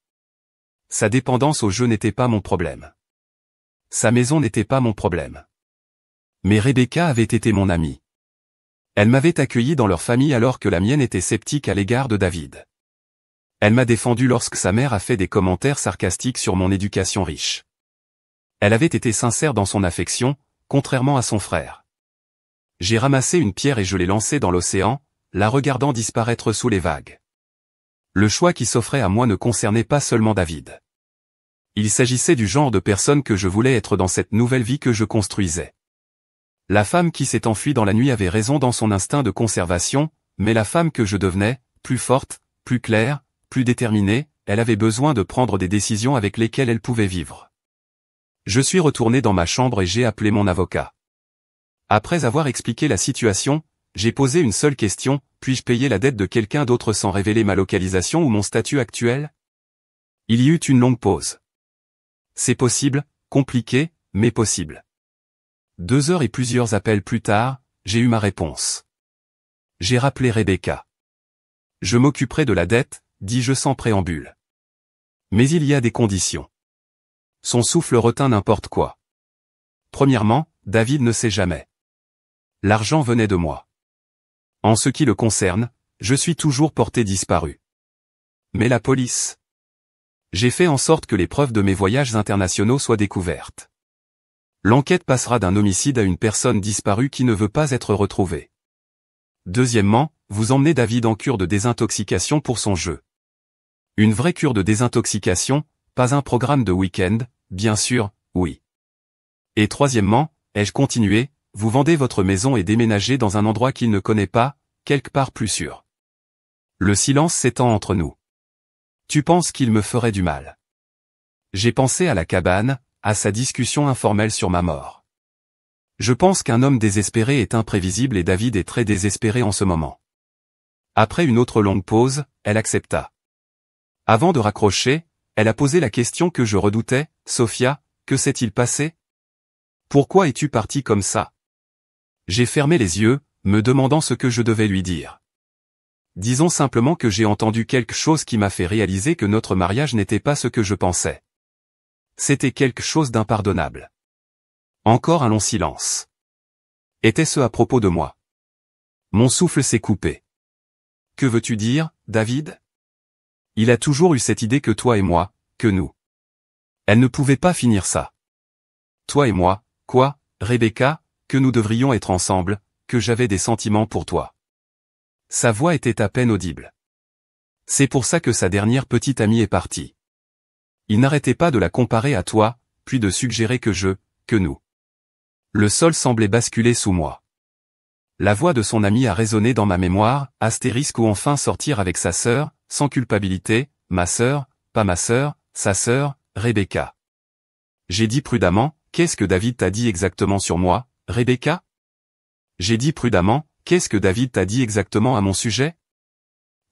Sa dépendance au jeu n'était pas mon problème. Sa maison n'était pas mon problème. Mais Rebecca avait été mon amie. Elle m'avait accueilli dans leur famille alors que la mienne était sceptique à l'égard de David. Elle m'a défendu lorsque sa mère a fait des commentaires sarcastiques sur mon éducation riche. Elle avait été sincère dans son affection, contrairement à son frère. J'ai ramassé une pierre et je l'ai lancée dans l'océan, la regardant disparaître sous les vagues. Le choix qui s'offrait à moi ne concernait pas seulement David. Il s'agissait du genre de personne que je voulais être dans cette nouvelle vie que je construisais. La femme qui s'est enfuie dans la nuit avait raison dans son instinct de conservation, mais la femme que je devenais, plus forte, plus claire, plus déterminée, elle avait besoin de prendre des décisions avec lesquelles elle pouvait vivre. Je suis retourné dans ma chambre et j'ai appelé mon avocat. Après avoir expliqué la situation, j'ai posé une seule question, puis-je payer la dette de quelqu'un d'autre sans révéler ma localisation ou mon statut actuel? Il y eut une longue pause. C'est possible, compliqué, mais possible. 2 heures et plusieurs appels plus tard, j'ai eu ma réponse. J'ai rappelé Rebecca. Je m'occuperai de la dette, dis-je sans préambule. Mais il y a des conditions. Son souffle retint n'importe quoi. Premièrement, David ne sait jamais. L'argent venait de moi. En ce qui le concerne, je suis toujours porté disparu. Mais la police. J'ai fait en sorte que les preuves de mes voyages internationaux soient découvertes. L'enquête passera d'un homicide à une personne disparue qui ne veut pas être retrouvée. Deuxièmement, vous emmenez David en cure de désintoxication pour son jeu. Une vraie cure de désintoxication, pas un programme de week-end, bien sûr, oui. Et troisièmement, ai-je continué, vous vendez votre maison et déménagez dans un endroit qu'il ne connaît pas, quelque part plus sûr. Le silence s'étend entre nous. Tu penses qu'il me ferait du mal? J'ai pensé à la cabane, à sa discussion informelle sur ma mort. Je pense qu'un homme désespéré est imprévisible et David est très désespéré en ce moment. Après une autre longue pause, elle accepta. Avant de raccrocher, elle a posé la question que je redoutais, Sophia, que s'est-il passé? Pourquoi es-tu partie comme ça? J'ai fermé les yeux, me demandant ce que je devais lui dire. Disons simplement que j'ai entendu quelque chose qui m'a fait réaliser que notre mariage n'était pas ce que je pensais. C'était quelque chose d'impardonnable. Encore un long silence. Était-ce à propos de moi? Mon souffle s'est coupé. Que veux-tu dire, David? Il a toujours eu cette idée que toi et moi, que nous. Elle ne pouvait pas finir ça. Toi et moi, quoi, Rebecca, que nous devrions être ensemble, que j'avais des sentiments pour toi. Sa voix était à peine audible. C'est pour ça que sa dernière petite amie est partie. Il n'arrêtait pas de la comparer à toi, puis de suggérer que nous. Le sol semblait basculer sous moi. La voix de son ami a résonné dans ma mémoire, astérisque ou enfin sortir avec sa sœur, sans culpabilité, ma sœur, pas ma sœur, sa sœur, Rebecca. J'ai dit prudemment, qu'est-ce que David t'a dit exactement sur moi, Rebecca? J'ai dit prudemment, qu'est-ce que David t'a dit exactement à mon sujet?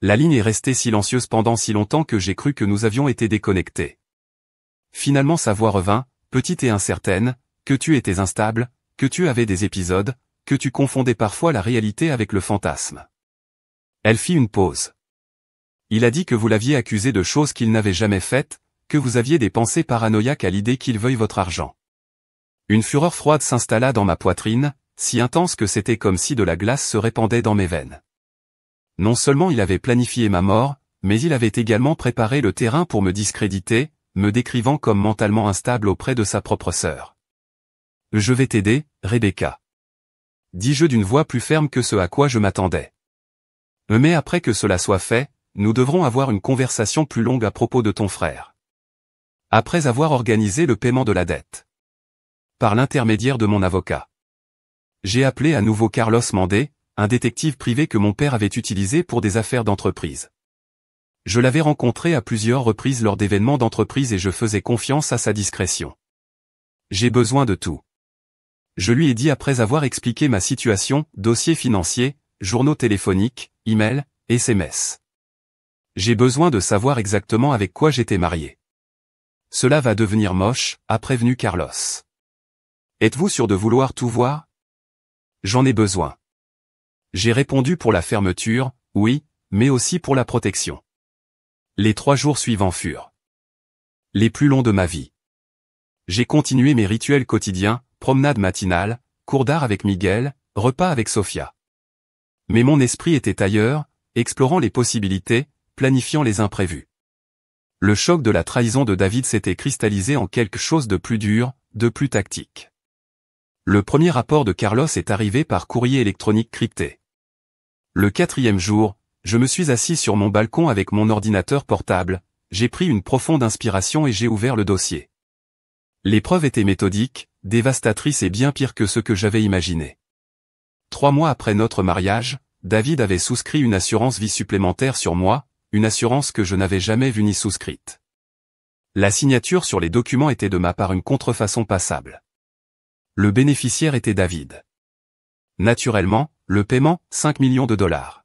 La ligne est restée silencieuse pendant si longtemps que j'ai cru que nous avions été déconnectés. Finalement sa voix revint, petite et incertaine, que tu étais instable, que tu avais des épisodes, que tu confondais parfois la réalité avec le fantasme. Elle fit une pause. Il a dit que vous l'aviez accusé de choses qu'il n'avait jamais faites, que vous aviez des pensées paranoïaques à l'idée qu'il veuille votre argent. Une fureur froide s'installa dans ma poitrine, si intense que c'était comme si de la glace se répandait dans mes veines. Non seulement il avait planifié ma mort, mais il avait également préparé le terrain pour me discréditer, me décrivant comme mentalement instable auprès de sa propre sœur. Je vais t'aider, Rebecca. Dis-je d'une voix plus ferme que ce à quoi je m'attendais. Mais après que cela soit fait, nous devrons avoir une conversation plus longue à propos de ton frère. Après avoir organisé le paiement de la dette. Par l'intermédiaire de mon avocat. J'ai appelé à nouveau Carlos Mandé, un détective privé que mon père avait utilisé pour des affaires d'entreprise. Je l'avais rencontré à plusieurs reprises lors d'événements d'entreprise et je faisais confiance à sa discrétion. J'ai besoin de tout. Je lui ai dit après avoir expliqué ma situation, dossier financier, journaux téléphoniques, email, SMS. J'ai besoin de savoir exactement avec quoi j'étais marié. Cela va devenir moche, a prévenu Carlos. Êtes-vous sûr de vouloir tout voir? J'en ai besoin. J'ai répondu pour la fermeture, oui, mais aussi pour la protection. Les 3 jours suivants furent les plus longs de ma vie. J'ai continué mes rituels quotidiens, promenade matinale, cours d'art avec Miguel, repas avec Sophia. Mais mon esprit était ailleurs, explorant les possibilités, planifiant les imprévus. Le choc de la trahison de David s'était cristallisé en quelque chose de plus dur, de plus tactique. Le premier rapport de Carlos est arrivé par courrier électronique crypté. Le 4e jour, je me suis assis sur mon balcon avec mon ordinateur portable, j'ai pris une profonde inspiration et j'ai ouvert le dossier. L'épreuve était méthodique, dévastatrice et bien pire que ce que j'avais imaginé. 3 mois après notre mariage, David avait souscrit une assurance vie supplémentaire sur moi, une assurance que je n'avais jamais vue ni souscrite. La signature sur les documents était de ma part une contrefaçon passable. Le bénéficiaire était David. Naturellement, le paiement, 5 millions de dollars.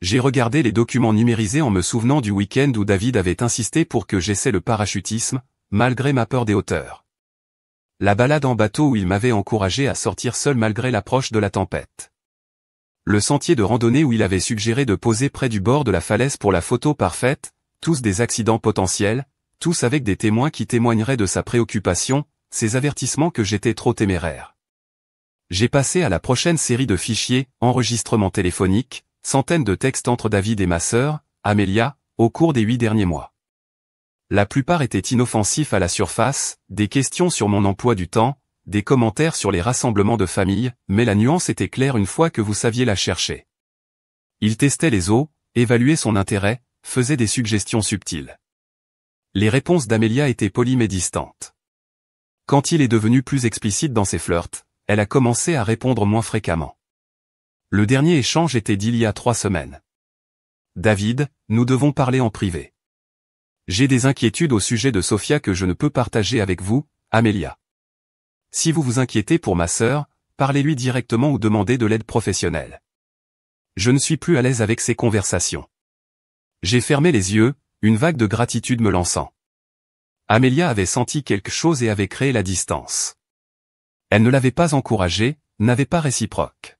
J'ai regardé les documents numérisés en me souvenant du week-end où David avait insisté pour que j'essaie le parachutisme, malgré ma peur des hauteurs. La balade en bateau où il m'avait encouragé à sortir seul malgré l'approche de la tempête. Le sentier de randonnée où il avait suggéré de poser près du bord de la falaise pour la photo parfaite, tous des accidents potentiels, tous avec des témoins qui témoigneraient de sa préoccupation, ces avertissements que j'étais trop téméraire. J'ai passé à la prochaine série de fichiers, enregistrements téléphoniques, centaines de textes entre David et ma sœur, Amelia, au cours des 8 derniers mois. La plupart étaient inoffensifs à la surface, des questions sur mon emploi du temps, des commentaires sur les rassemblements de famille, mais la nuance était claire une fois que vous saviez la chercher. Il testait les eaux, évaluait son intérêt, faisait des suggestions subtiles. Les réponses d'Amelia étaient polies mais distantes. Quand il est devenu plus explicite dans ses flirts, elle a commencé à répondre moins fréquemment. Le dernier échange était d'il y a 3 semaines. David, nous devons parler en privé. J'ai des inquiétudes au sujet de Sophia que je ne peux partager avec vous, Amelia. Si vous vous inquiétez pour ma sœur, parlez-lui directement ou demandez de l'aide professionnelle. Je ne suis plus à l'aise avec ces conversations. J'ai fermé les yeux, une vague de gratitude me lançant. Amelia avait senti quelque chose et avait créé la distance. Elle ne l'avait pas encouragé, n'avait pas réciproque.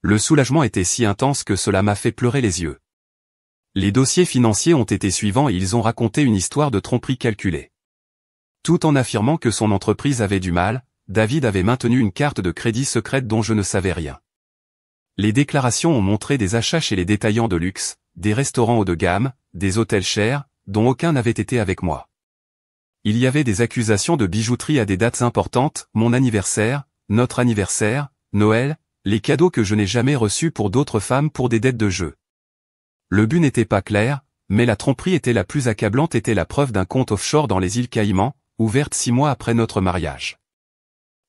Le soulagement était si intense que cela m'a fait pleurer les yeux. Les dossiers financiers ont été suivants et ils ont raconté une histoire de tromperie calculée. Tout en affirmant que son entreprise avait du mal, David avait maintenu une carte de crédit secrète dont je ne savais rien. Les déclarations ont montré des achats chez les détaillants de luxe, des restaurants haut de gamme, des hôtels chers, dont aucun n'avait été avec moi. Il y avait des accusations de bijouterie à des dates importantes, mon anniversaire, notre anniversaire, Noël, les cadeaux que je n'ai jamais reçus pour d'autres femmes pour des dettes de jeu. Le but n'était pas clair, mais la tromperie était la plus accablante était la preuve d'un compte offshore dans les îles Caïmans, ouverte 6 mois après notre mariage.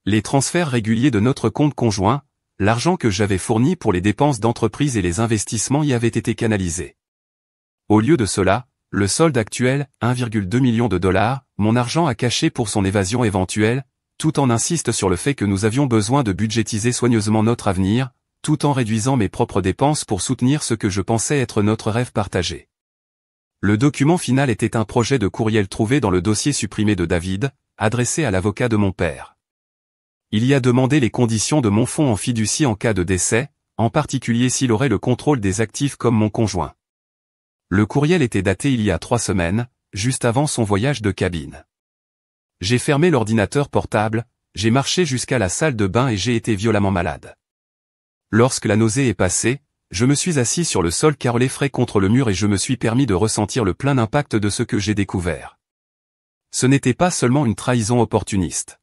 Les transferts réguliers de notre compte conjoint, l'argent que j'avais fourni pour les dépenses d'entreprise et les investissements y avait été canalisé. Au lieu de cela, le solde actuel, 1,2 million de dollars, mon argent à cacher pour son évasion éventuelle, tout en insiste sur le fait que nous avions besoin de budgétiser soigneusement notre avenir, tout en réduisant mes propres dépenses pour soutenir ce que je pensais être notre rêve partagé. Le document final était un projet de courriel trouvé dans le dossier supprimé de David, adressé à l'avocat de mon père. Il y a demandé les conditions de mon fonds en fiducie en cas de décès, en particulier s'il aurait le contrôle des actifs comme mon conjoint. Le courriel était daté il y a 3 semaines, juste avant son voyage de cabine. J'ai fermé l'ordinateur portable, j'ai marché jusqu'à la salle de bain et j'ai été violemment malade. Lorsque la nausée est passée, je me suis assis sur le sol carrelé frais contre le mur et je me suis permis de ressentir le plein impact de ce que j'ai découvert. Ce n'était pas seulement une trahison opportuniste.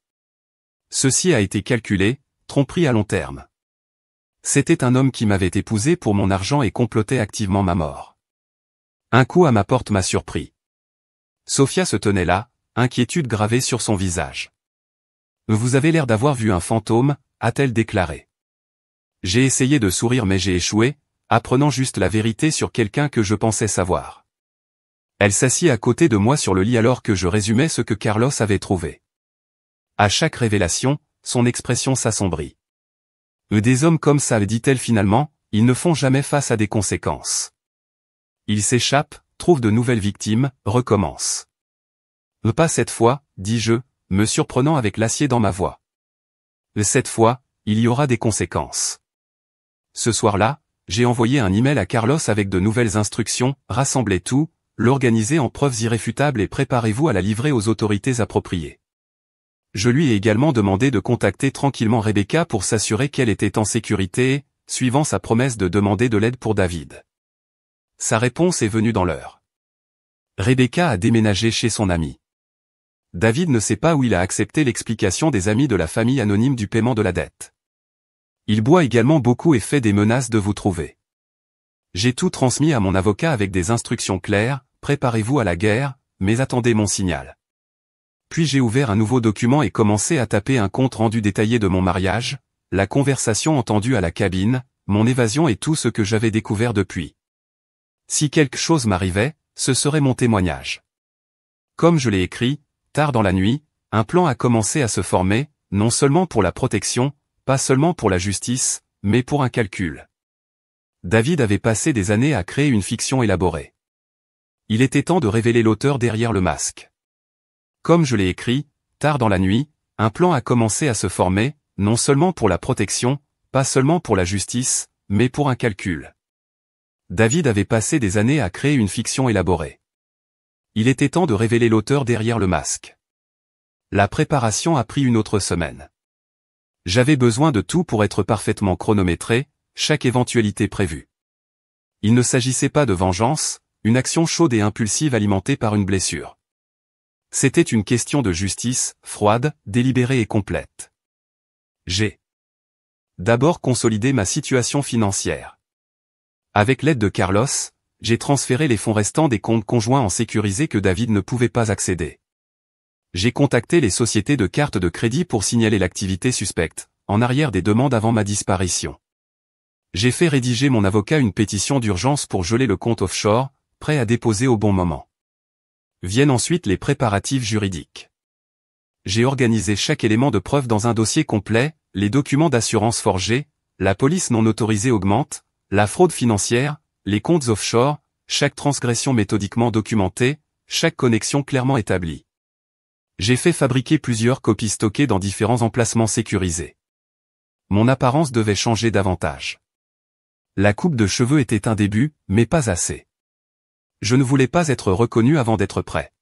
Ceci a été calculé, tromperie à long terme. C'était un homme qui m'avait épousé pour mon argent et complotait activement ma mort. Un coup à ma porte m'a surpris. Sophia se tenait là, inquiétude gravée sur son visage. « Vous avez l'air d'avoir vu un fantôme », a-t-elle déclaré. J'ai essayé de sourire mais j'ai échoué, apprenant juste la vérité sur quelqu'un que je pensais savoir. Elle s'assit à côté de moi sur le lit alors que je résumais ce que Carlos avait trouvé. À chaque révélation, son expression s'assombrit. « Des hommes comme ça, dit-elle finalement, ils ne font jamais face à des conséquences. Ils s'échappent, trouvent de nouvelles victimes, recommencent. » « Pas cette fois, dis-je, me surprenant avec l'acier dans ma voix. « Cette fois, il y aura des conséquences. » Ce soir-là, j'ai envoyé un email à Carlos avec de nouvelles instructions, rassemblez tout, l'organisez en preuves irréfutables et préparez-vous à la livrer aux autorités appropriées. Je lui ai également demandé de contacter tranquillement Rebecca pour s'assurer qu'elle était en sécurité et, suivant sa promesse de demander de l'aide pour David. Sa réponse est venue dans l'heure. Rebecca a déménagé chez son amie. David ne sait pas où il a accepté l'explication des amis de la famille anonyme du paiement de la dette. Il boit également beaucoup et fait des menaces de vous trouver. J'ai tout transmis à mon avocat avec des instructions claires, préparez-vous à la guerre, mais attendez mon signal. Puis j'ai ouvert un nouveau document et commencé à taper un compte rendu détaillé de mon mariage, la conversation entendue à la cabine, mon évasion et tout ce que j'avais découvert depuis. Si quelque chose m'arrivait, ce serait mon témoignage. Comme je l'ai écrit, tard dans la nuit, un plan a commencé à se former, non seulement pour la protection, pas seulement pour la justice, mais pour un calcul. David avait passé des années à créer une fiction élaborée. Il était temps de révéler l'auteur derrière le masque. Comme je l'ai écrit, tard dans la nuit, un plan a commencé à se former, non seulement pour la protection, pas seulement pour la justice, mais pour un calcul. David avait passé des années à créer une fiction élaborée. Il était temps de révéler l'auteur derrière le masque. La préparation a pris une autre semaine. J'avais besoin de tout pour être parfaitement chronométré, chaque éventualité prévue. Il ne s'agissait pas de vengeance, une action chaude et impulsive alimentée par une blessure. C'était une question de justice, froide, délibérée et complète. J'ai d'abord consolidé ma situation financière. Avec l'aide de Carlos, j'ai transféré les fonds restants des comptes conjoints en sécurisé que David ne pouvait pas accéder. J'ai contacté les sociétés de cartes de crédit pour signaler l'activité suspecte, en arrière des demandes avant ma disparition. J'ai fait rédiger mon avocat une pétition d'urgence pour geler le compte offshore, prêt à déposer au bon moment. Viennent ensuite les préparatifs juridiques. J'ai organisé chaque élément de preuve dans un dossier complet, les documents d'assurance forgés, la police non autorisée augmente, la fraude financière, les comptes offshore, chaque transgression méthodiquement documentée, chaque connexion clairement établie. J'ai fait fabriquer plusieurs copies stockées dans différents emplacements sécurisés. Mon apparence devait changer davantage. La coupe de cheveux était un début, mais pas assez. Je ne voulais pas être reconnu avant d'être prêt.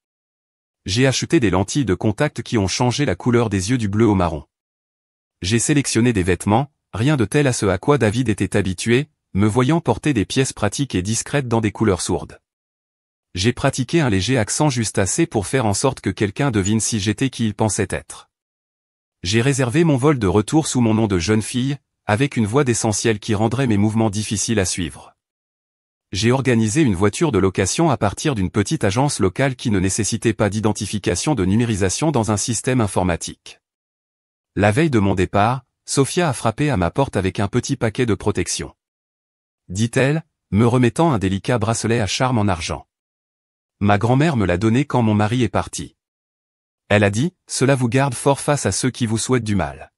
J'ai acheté des lentilles de contact qui ont changé la couleur des yeux du bleu au marron. J'ai sélectionné des vêtements, rien de tel à ce à quoi David était habitué, me voyant porter des pièces pratiques et discrètes dans des couleurs sourdes. J'ai pratiqué un léger accent juste assez pour faire en sorte que quelqu'un devine si j'étais qui il pensait être. J'ai réservé mon vol de retour sous mon nom de jeune fille, avec une voix d'essentiel qui rendrait mes mouvements difficiles à suivre. J'ai organisé une voiture de location à partir d'une petite agence locale qui ne nécessitait pas d'identification de numérisation dans un système informatique. La veille de mon départ, Sophia a frappé à ma porte avec un petit paquet de protection. Dit-elle, me remettant un délicat bracelet à charme en argent. Ma grand-mère me l'a donné quand mon mari est parti. Elle a dit, cela vous garde fort face à ceux qui vous souhaitent du mal.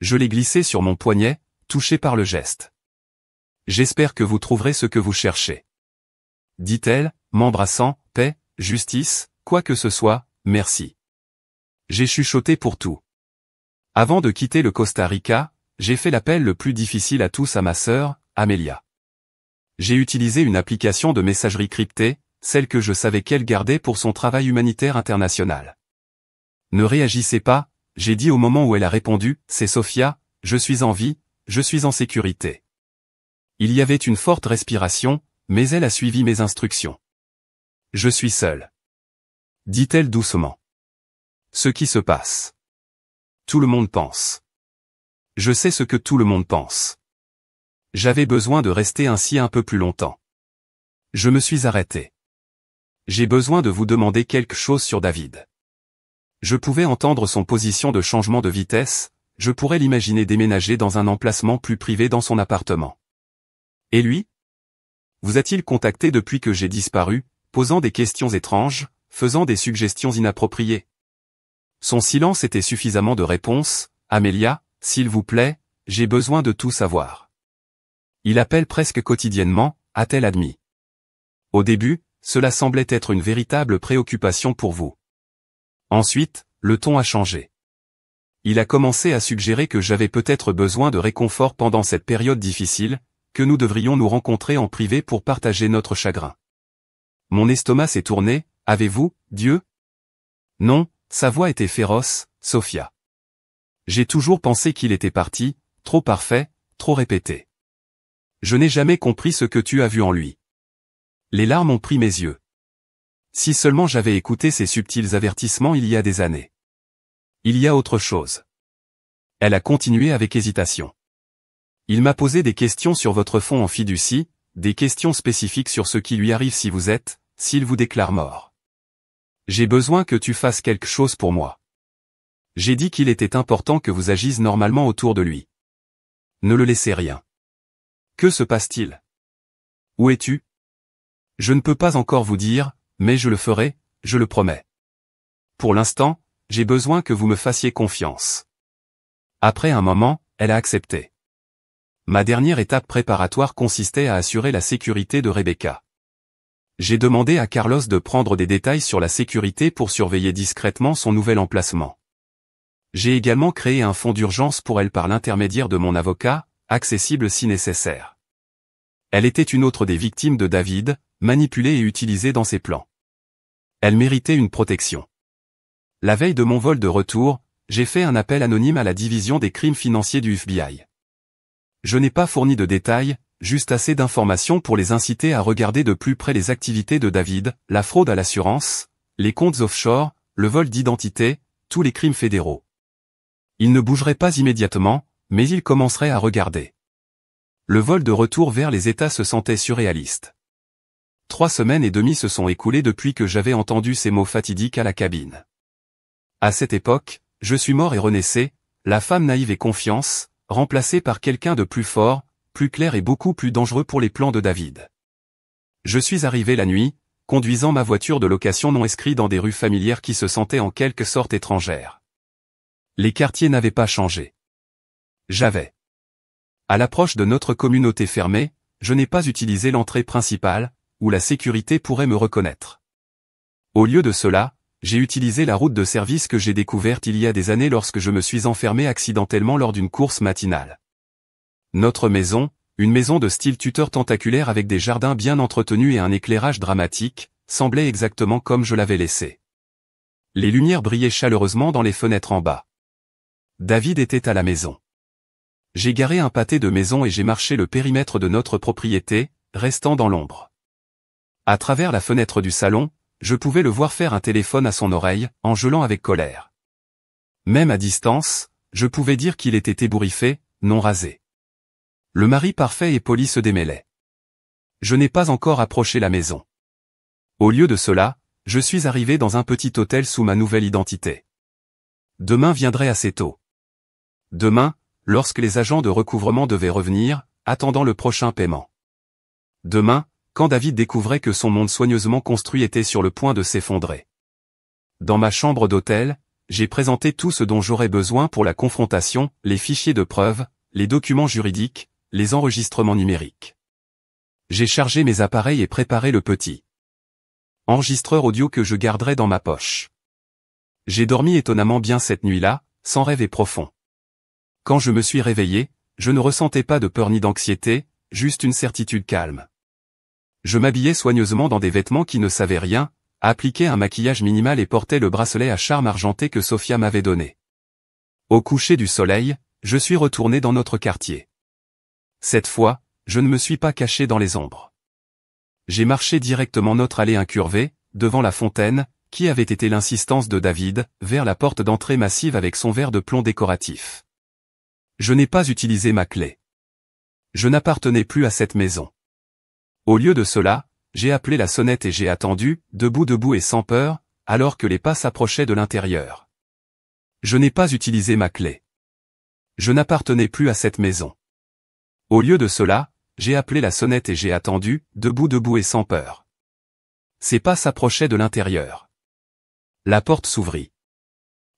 Je l'ai glissé sur mon poignet, touché par le geste. J'espère que vous trouverez ce que vous cherchez. Dit-elle, m'embrassant, paix, justice, quoi que ce soit, merci. J'ai chuchoté pour tout. Avant de quitter le Costa Rica, j'ai fait l'appel le plus difficile à tous à ma sœur, Amelia. J'ai utilisé une application de messagerie cryptée, celle que je savais qu'elle gardait pour son travail humanitaire international. Ne réagissez pas, j'ai dit au moment où elle a répondu, c'est Sophia, je suis en vie, je suis en sécurité. Il y avait une forte respiration, mais elle a suivi mes instructions. Je suis seule. Dit-elle doucement. Ce qui se passe. Tout le monde pense. Je sais ce que tout le monde pense. J'avais besoin de rester ainsi un peu plus longtemps. Je me suis arrêté. J'ai besoin de vous demander quelque chose sur David. Je pouvais entendre son position de changement de vitesse, je pourrais l'imaginer déménager dans un emplacement plus privé dans son appartement. Et lui? Vous a-t-il contacté depuis que j'ai disparu, posant des questions étranges, faisant des suggestions inappropriées? Son silence était suffisamment de réponse, Amelia, s'il vous plaît, j'ai besoin de tout savoir. Il appelle presque quotidiennement, a-t-elle admis. Au début, cela semblait être une véritable préoccupation pour vous. Ensuite, le ton a changé. Il a commencé à suggérer que j'avais peut-être besoin de réconfort pendant cette période difficile, que nous devrions nous rencontrer en privé pour partager notre chagrin. Mon estomac s'est tourné, avez-vous, Dieu? Non, sa voix était féroce, Sophia. J'ai toujours pensé qu'il était parti, trop parfait, trop répété. Je n'ai jamais compris ce que tu as vu en lui. Les larmes ont pris mes yeux. Si seulement j'avais écouté ces subtils avertissements il y a des années. Il y a autre chose. Elle a continué avec hésitation. Il m'a posé des questions sur votre fonds en fiducie, des questions spécifiques sur ce qui lui arrive si vous êtes, s'il vous déclare mort. J'ai besoin que tu fasses quelque chose pour moi. J'ai dit qu'il était important que vous agissiez normalement autour de lui. Ne le laissez rien. Que se passe-t-il? Où es-tu? Je ne peux pas encore vous dire, mais je le ferai, je le promets. Pour l'instant, j'ai besoin que vous me fassiez confiance. Après un moment, elle a accepté. Ma dernière étape préparatoire consistait à assurer la sécurité de Rebecca. J'ai demandé à Carlos de prendre des détails sur la sécurité pour surveiller discrètement son nouvel emplacement. J'ai également créé un fonds d'urgence pour elle par l'intermédiaire de mon avocat, accessible si nécessaire. Elle était une autre des victimes de David, manipulée et utilisée dans ses plans. Elle méritait une protection. La veille de mon vol de retour, j'ai fait un appel anonyme à la division des crimes financiers du FBI. Je n'ai pas fourni de détails, juste assez d'informations pour les inciter à regarder de plus près les activités de David, la fraude à l'assurance, les comptes offshore, le vol d'identité, tous les crimes fédéraux. Ils ne bougeraient pas immédiatement, mais ils commenceraient à regarder. Le vol de retour vers les États se sentait surréaliste. 3 semaines et demie se sont écoulées depuis que j'avais entendu ces mots fatidiques à la cabine. À cette époque, je suis mort et renaissé, la femme naïve et confiance, remplacée par quelqu'un de plus fort, plus clair et beaucoup plus dangereux pour les plans de David. Je suis arrivé la nuit, conduisant ma voiture de location non inscrite dans des rues familières qui se sentaient en quelque sorte étrangères. Les quartiers n'avaient pas changé. J'avais. À l'approche de notre communauté fermée, je n'ai pas utilisé l'entrée principale, où la sécurité pourrait me reconnaître. Au lieu de cela, j'ai utilisé la route de service que j'ai découverte il y a des années lorsque je me suis enfermé accidentellement lors d'une course matinale. Notre maison, une maison de style Tudor tentaculaire avec des jardins bien entretenus et un éclairage dramatique, semblait exactement comme je l'avais laissé. Les lumières brillaient chaleureusement dans les fenêtres en bas. David était à la maison. J'ai garé un pâté de maison et j'ai marché le périmètre de notre propriété, restant dans l'ombre. À travers la fenêtre du salon, je pouvais le voir faire un téléphone à son oreille, en gelant avec colère. Même à distance, je pouvais dire qu'il était ébouriffé, non rasé. Le mari parfait et poli se démêlait. Je n'ai pas encore approché la maison. Au lieu de cela, je suis arrivé dans un petit hôtel sous ma nouvelle identité. Demain viendrait assez tôt. Demain, lorsque les agents de recouvrement devaient revenir, attendant le prochain paiement. Demain, quand David découvrait que son monde soigneusement construit était sur le point de s'effondrer. Dans ma chambre d'hôtel, j'ai présenté tout ce dont j'aurais besoin pour la confrontation, les fichiers de preuves, les documents juridiques, les enregistrements numériques. J'ai chargé mes appareils et préparé le petit enregistreur audio que je garderai dans ma poche. J'ai dormi étonnamment bien cette nuit-là, sans rêve et profond. Quand je me suis réveillé, je ne ressentais pas de peur ni d'anxiété, juste une certitude calme. Je m'habillais soigneusement dans des vêtements qui ne savaient rien, appliquais un maquillage minimal et portais le bracelet à charme argenté que Sophia m'avait donné. Au coucher du soleil, je suis retourné dans notre quartier. Cette fois, je ne me suis pas caché dans les ombres. J'ai marché directement notre allée incurvée, devant la fontaine, qui avait été l'insistance de David, vers la porte d'entrée massive avec son verre de plomb décoratif. Je n'ai pas utilisé ma clé. Je n'appartenais plus à cette maison. Au lieu de cela, j'ai appelé la sonnette et j'ai attendu, debout et sans peur, alors que les pas s'approchaient de l'intérieur. Je n'ai pas utilisé ma clé. Je n'appartenais plus à cette maison. Au lieu de cela, j'ai appelé la sonnette et j'ai attendu, debout et sans peur. Ces pas s'approchaient de l'intérieur. La porte s'ouvrit.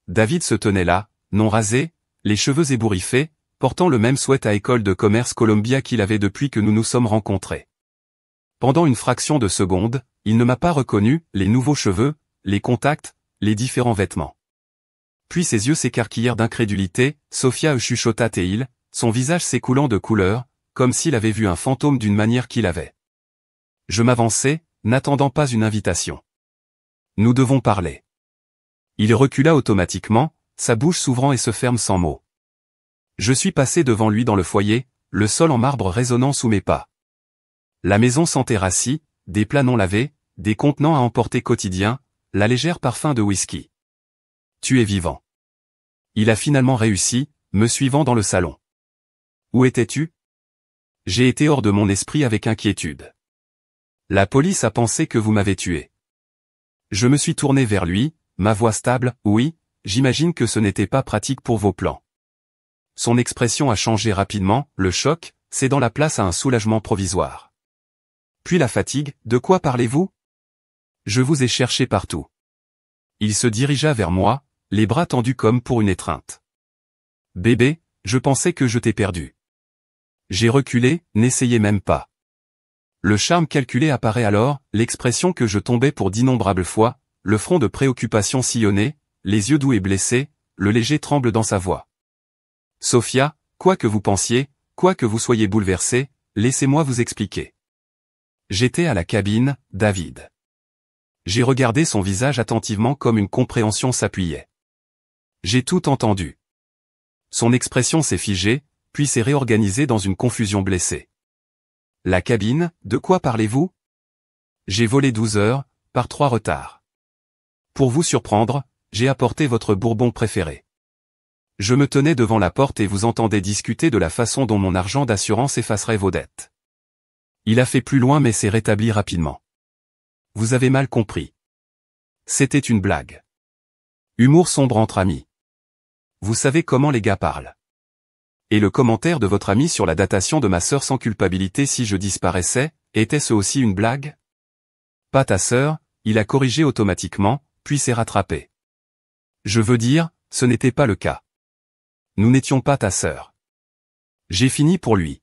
David se tenait là, non rasé, les cheveux ébouriffés, portant le même sweat à école de commerce Columbia qu'il avait depuis que nous nous sommes rencontrés. Pendant une fraction de seconde, il ne m'a pas reconnu, les nouveaux cheveux, les contacts, les différents vêtements. Puis ses yeux s'écarquillèrent d'incrédulité, Sophia chuchota-t-il, son visage s'écoulant de couleur, comme s'il avait vu un fantôme d'une manière qu'il avait. Je m'avançai, n'attendant pas une invitation. Nous devons parler. Il recula automatiquement, sa bouche s'ouvrant et se ferme sans mot. Je suis passé devant lui dans le foyer, le sol en marbre résonnant sous mes pas. La maison sentait rassis, des plats non lavés, des contenants à emporter quotidiens, la légère parfum de whisky. Tu es vivant. Il a finalement réussi, me suivant dans le salon. Où étais-tu? J'ai été hors de mon esprit avec inquiétude. La police a pensé que vous m'avez tué. Je me suis tourné vers lui, ma voix stable, oui, j'imagine que ce n'était pas pratique pour vos plans. Son expression a changé rapidement, le choc, cédant la place à un soulagement provisoire. Puis la fatigue, de quoi parlez-vous? Je vous ai cherché partout. Il se dirigea vers moi, les bras tendus comme pour une étreinte. Bébé, je pensais que je t'ai perdu. J'ai reculé, n'essayez même pas. Le charme calculé apparaît alors, l'expression que je tombais pour d'innombrables fois, le front de préoccupation sillonné, les yeux doux et blessés, le léger tremble dans sa voix. Sophia, quoi que vous pensiez, quoi que vous soyez bouleversée, laissez-moi vous expliquer. J'étais à la cabine, David. J'ai regardé son visage attentivement comme une compréhension s'appuyait. J'ai tout entendu. Son expression s'est figée, puis s'est réorganisée dans une confusion blessée. La cabine, de quoi parlez-vous? J'ai volé 12 heures, par 3 retards. Pour vous surprendre, j'ai apporté votre bourbon préféré. Je me tenais devant la porte et vous entendais discuter de la façon dont mon argent d'assurance effacerait vos dettes. Il a fait plus loin mais s'est rétabli rapidement. Vous avez mal compris. C'était une blague. Humour sombre entre amis. Vous savez comment les gars parlent. Et le commentaire de votre ami sur la datation de ma sœur sans culpabilité si je disparaissais, était-ce aussi une blague? Pas ta sœur, il a corrigé automatiquement, puis s'est rattrapé. Je veux dire, ce n'était pas le cas. Nous n'étions pas ta sœur. J'ai fini pour lui.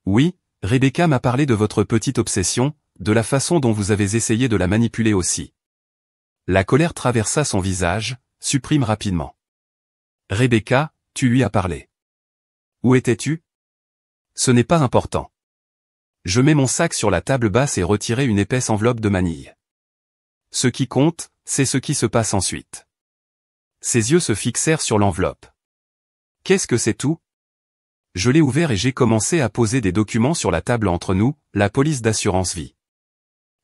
Oui, Rebecca m'a parlé de votre petite obsession, de la façon dont vous avez essayé de la manipuler aussi. La colère traversa son visage, supprime rapidement. Rebecca, tu lui as parlé. Où étais-tu? Ce n'est pas important. Je mets mon sac sur la table basse et retirai une épaisse enveloppe de manille. Ce qui compte, c'est ce qui se passe ensuite. Ses yeux se fixèrent sur l'enveloppe. Qu'est-ce que c'est tout? Je l'ai ouvert et j'ai commencé à poser des documents sur la table entre nous, la police d'assurance vie.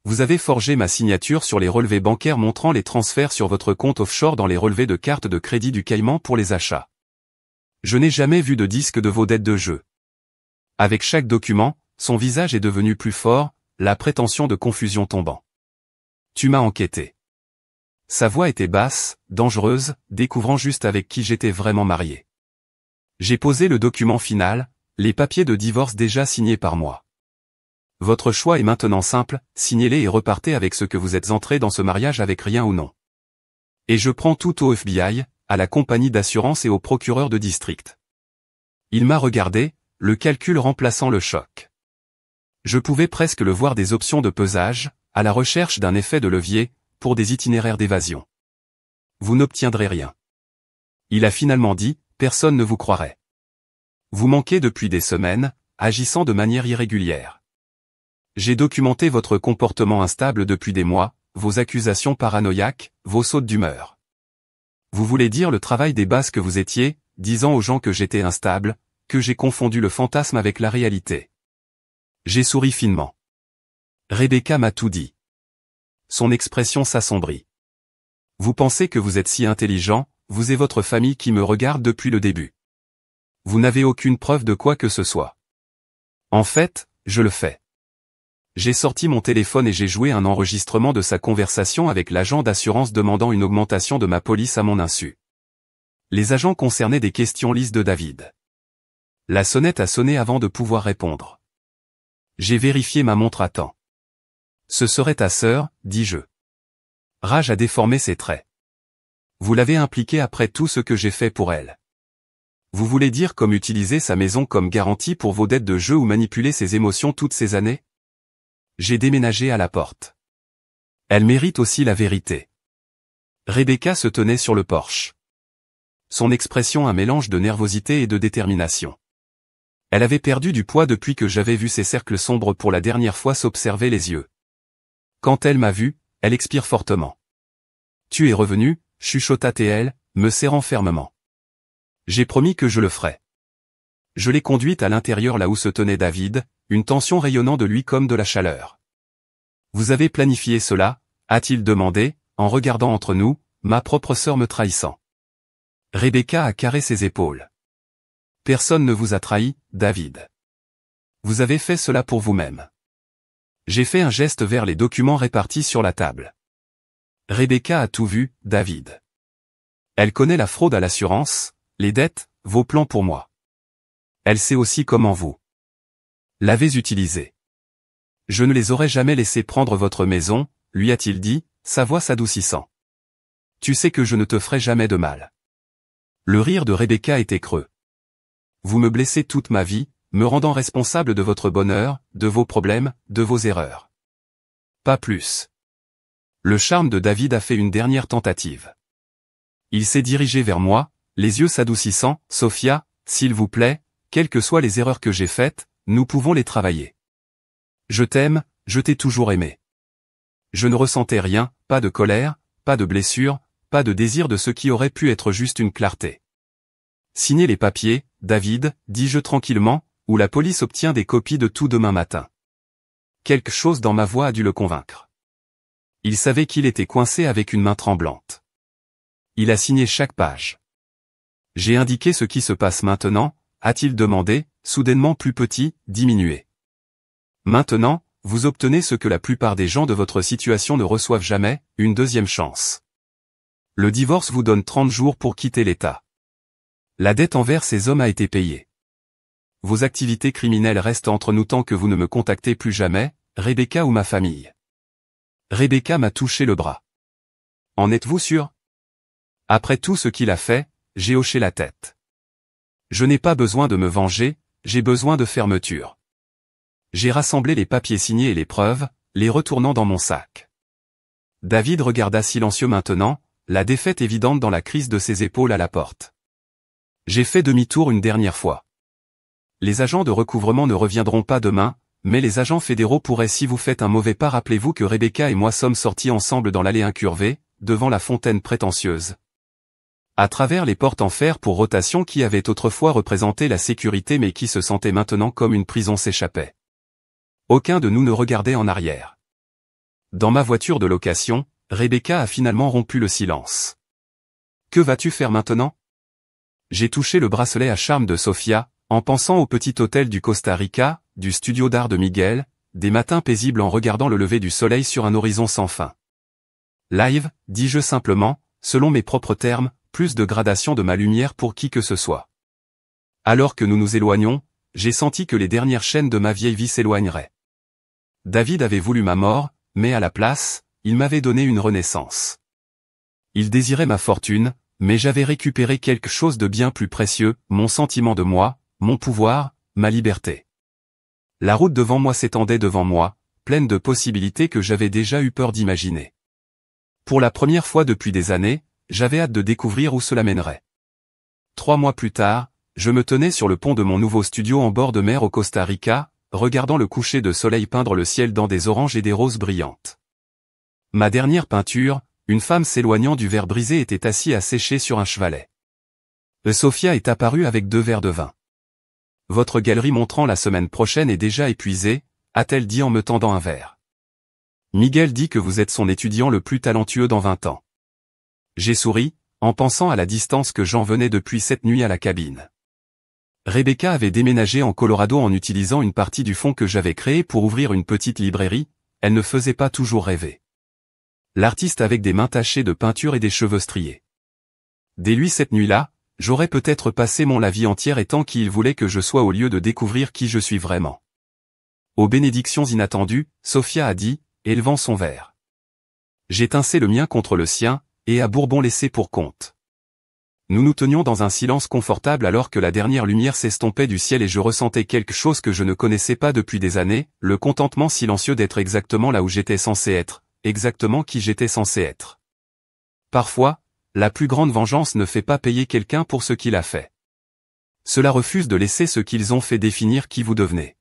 Vous avez forgé ma signature sur les relevés bancaires montrant les transferts sur votre compte offshore dans les relevés de carte de crédit du Caïman pour les achats. Je n'ai jamais vu de disque de vos dettes de jeu. Avec chaque document, son visage est devenu plus fort, la prétention de confusion tombant. Tu m'as enquêté. Sa voix était basse, dangereuse, découvrant juste avec qui j'étais vraiment marié. J'ai posé le document final, les papiers de divorce déjà signés par moi. Votre choix est maintenant simple, signez-les et repartez avec ce que vous êtes entré dans ce mariage avec rien ou non. Et je prends tout au FBI, à la compagnie d'assurance et au procureur de district. Il m'a regardé, le calcul remplaçant le choc. Je pouvais presque le voir des options de pesage, à la recherche d'un effet de levier, pour des itinéraires d'évasion. Vous n'obtiendrez rien. Il a finalement dit, personne ne vous croirait. Vous manquez depuis des semaines, agissant de manière irrégulière. J'ai documenté votre comportement instable depuis des mois, vos accusations paranoïaques, vos sautes d'humeur. Vous voulez dire le travail des bases que vous étiez, disant aux gens que j'étais instable, que j'ai confondu le fantasme avec la réalité. J'ai souri finement. Rebecca m'a tout dit. Son expression s'assombrit. Vous pensez que vous êtes si intelligent, vous et votre famille qui me regardent depuis le début. Vous n'avez aucune preuve de quoi que ce soit. En fait, je le fais. J'ai sorti mon téléphone et j'ai joué un enregistrement de sa conversation avec l'agent d'assurance demandant une augmentation de ma police à mon insu. Les agents concernaient des questions lisses de David. La sonnette a sonné avant de pouvoir répondre. J'ai vérifié ma montre à temps. Ce serait ta sœur, dis-je. Rage a déformé ses traits. Vous l'avez impliquée après tout ce que j'ai fait pour elle. Vous voulez dire comme utiliser sa maison comme garantie pour vos dettes de jeu ou manipuler ses émotions toutes ces années? J'ai déménagé à la porte. Elle mérite aussi la vérité. Rebecca se tenait sur le porche. Son expression un mélange de nervosité et de détermination. Elle avait perdu du poids depuis que j'avais vu ses cercles sombres pour la dernière fois s'observer les yeux. Quand elle m'a vu, elle expire fortement. Tu es revenu, chuchota-t-elle, me serrant fermement. J'ai promis que je le ferais. Je l'ai conduite à l'intérieur là où se tenait David, une tension rayonnant de lui comme de la chaleur. Vous avez planifié cela, a-t-il demandé, en regardant entre nous, ma propre sœur me trahissant. Rebecca a carré ses épaules. Personne ne vous a trahi, David. Vous avez fait cela pour vous-même. J'ai fait un geste vers les documents répartis sur la table. Rebecca a tout vu, David. Elle connaît la fraude à l'assurance, les dettes, vos plans pour moi. Elle sait aussi comment vous l'avez utilisé. Je ne les aurais jamais laissés prendre votre maison, lui a-t-il dit, sa voix s'adoucissant. Tu sais que je ne te ferai jamais de mal. Le rire de Rebecca était creux. Vous me blessez toute ma vie, me rendant responsable de votre bonheur, de vos problèmes, de vos erreurs. Pas plus. Le charme de David a fait une dernière tentative. Il s'est dirigé vers moi, les yeux s'adoucissant, Sophia, s'il vous plaît, quelles que soient les erreurs que j'ai faites, nous pouvons les travailler. Je t'aime, je t'ai toujours aimé. Je ne ressentais rien, pas de colère, pas de blessure, pas de désir de ce qui aurait pu être juste une clarté. Signez les papiers, David, dis-je tranquillement, ou la police obtient des copies de tout demain matin. Quelque chose dans ma voix a dû le convaincre. Il savait qu'il était coincé avec une main tremblante. Il a signé chaque page. J'ai indiqué ce qui se passe maintenant, a-t-il demandé, soudainement plus petit, diminué. Maintenant, vous obtenez ce que la plupart des gens de votre situation ne reçoivent jamais, une deuxième chance. Le divorce vous donne 30 jours pour quitter l'État. La dette envers ces hommes a été payée. Vos activités criminelles restent entre nous tant que vous ne me contactez plus jamais, Rebecca ou ma famille. Rebecca m'a touché le bras. En êtes-vous sûr? Après tout ce qu'il a fait, j'ai hoché la tête. Je n'ai pas besoin de me venger, j'ai besoin de fermeture. J'ai rassemblé les papiers signés et les preuves, les retournant dans mon sac. David regarda silencieux maintenant, la défaite évidente dans la crise de ses épaules à la porte. J'ai fait demi-tour une dernière fois. Les agents de recouvrement ne reviendront pas demain, mais les agents fédéraux pourraient si vous faites un mauvais pas. Rappelez-vous que Rebecca et moi sommes sortis ensemble dans l'allée incurvée, devant la fontaine prétentieuse. À travers les portes en fer pour rotation qui avaient autrefois représenté la sécurité mais qui se sentaient maintenant comme une prison s'échappait. Aucun de nous ne regardait en arrière. Dans ma voiture de location, Rebecca a finalement rompu le silence. Que vas-tu faire maintenant? J'ai touché le bracelet à charme de Sophia, en pensant au petit hôtel du Costa Rica, du studio d'art de Miguel, des matins paisibles en regardant le lever du soleil sur un horizon sans fin. Live, dis-je simplement, selon mes propres termes, plus de gradation de ma lumière pour qui que ce soit. Alors que nous nous éloignons, j'ai senti que les dernières chaînes de ma vieille vie s'éloigneraient. David avait voulu ma mort, mais à la place, il m'avait donné une renaissance. Il désirait ma fortune, mais j'avais récupéré quelque chose de bien plus précieux, mon sentiment de moi, mon pouvoir, ma liberté. La route devant moi s'étendait devant moi, pleine de possibilités que j'avais déjà eu peur d'imaginer. Pour la première fois depuis des années, j'avais hâte de découvrir où cela mènerait. 3 mois plus tard, je me tenais sur le pont de mon nouveau studio en bord de mer au Costa Rica, regardant le coucher de soleil peindre le ciel dans des oranges et des roses brillantes. Ma dernière peinture, une femme s'éloignant du verre brisé était assise à sécher sur un chevalet. Sophia est apparue avec 2 verres de vin. Votre galerie montrant la semaine prochaine est déjà épuisée, a-t-elle dit en me tendant un verre. Miguel dit que vous êtes son étudiant le plus talentueux dans 20 ans. J'ai souri, en pensant à la distance que j'en venais depuis cette nuit à la cabine. Rebecca avait déménagé en Colorado en utilisant une partie du fonds que j'avais créé pour ouvrir une petite librairie, elle ne faisait pas toujours rêver. L'artiste avec des mains tachées de peinture et des cheveux striés. Dès lui cette nuit-là, j'aurais peut-être passé la vie entière étant qui il voulait que je sois au lieu de découvrir qui je suis vraiment. Aux bénédictions inattendues, Sophia a dit, élevant son verre. J'ai tincé le mien contre le sien, et à Bourbon laissé pour compte. Nous nous tenions dans un silence confortable alors que la dernière lumière s'estompait du ciel et je ressentais quelque chose que je ne connaissais pas depuis des années, le contentement silencieux d'être exactement là où j'étais censé être, exactement qui j'étais censé être. Parfois, la plus grande vengeance ne fait pas payer quelqu'un pour ce qu'il a fait. Cela refuse de laisser ce qu'ils ont fait définir qui vous devenez.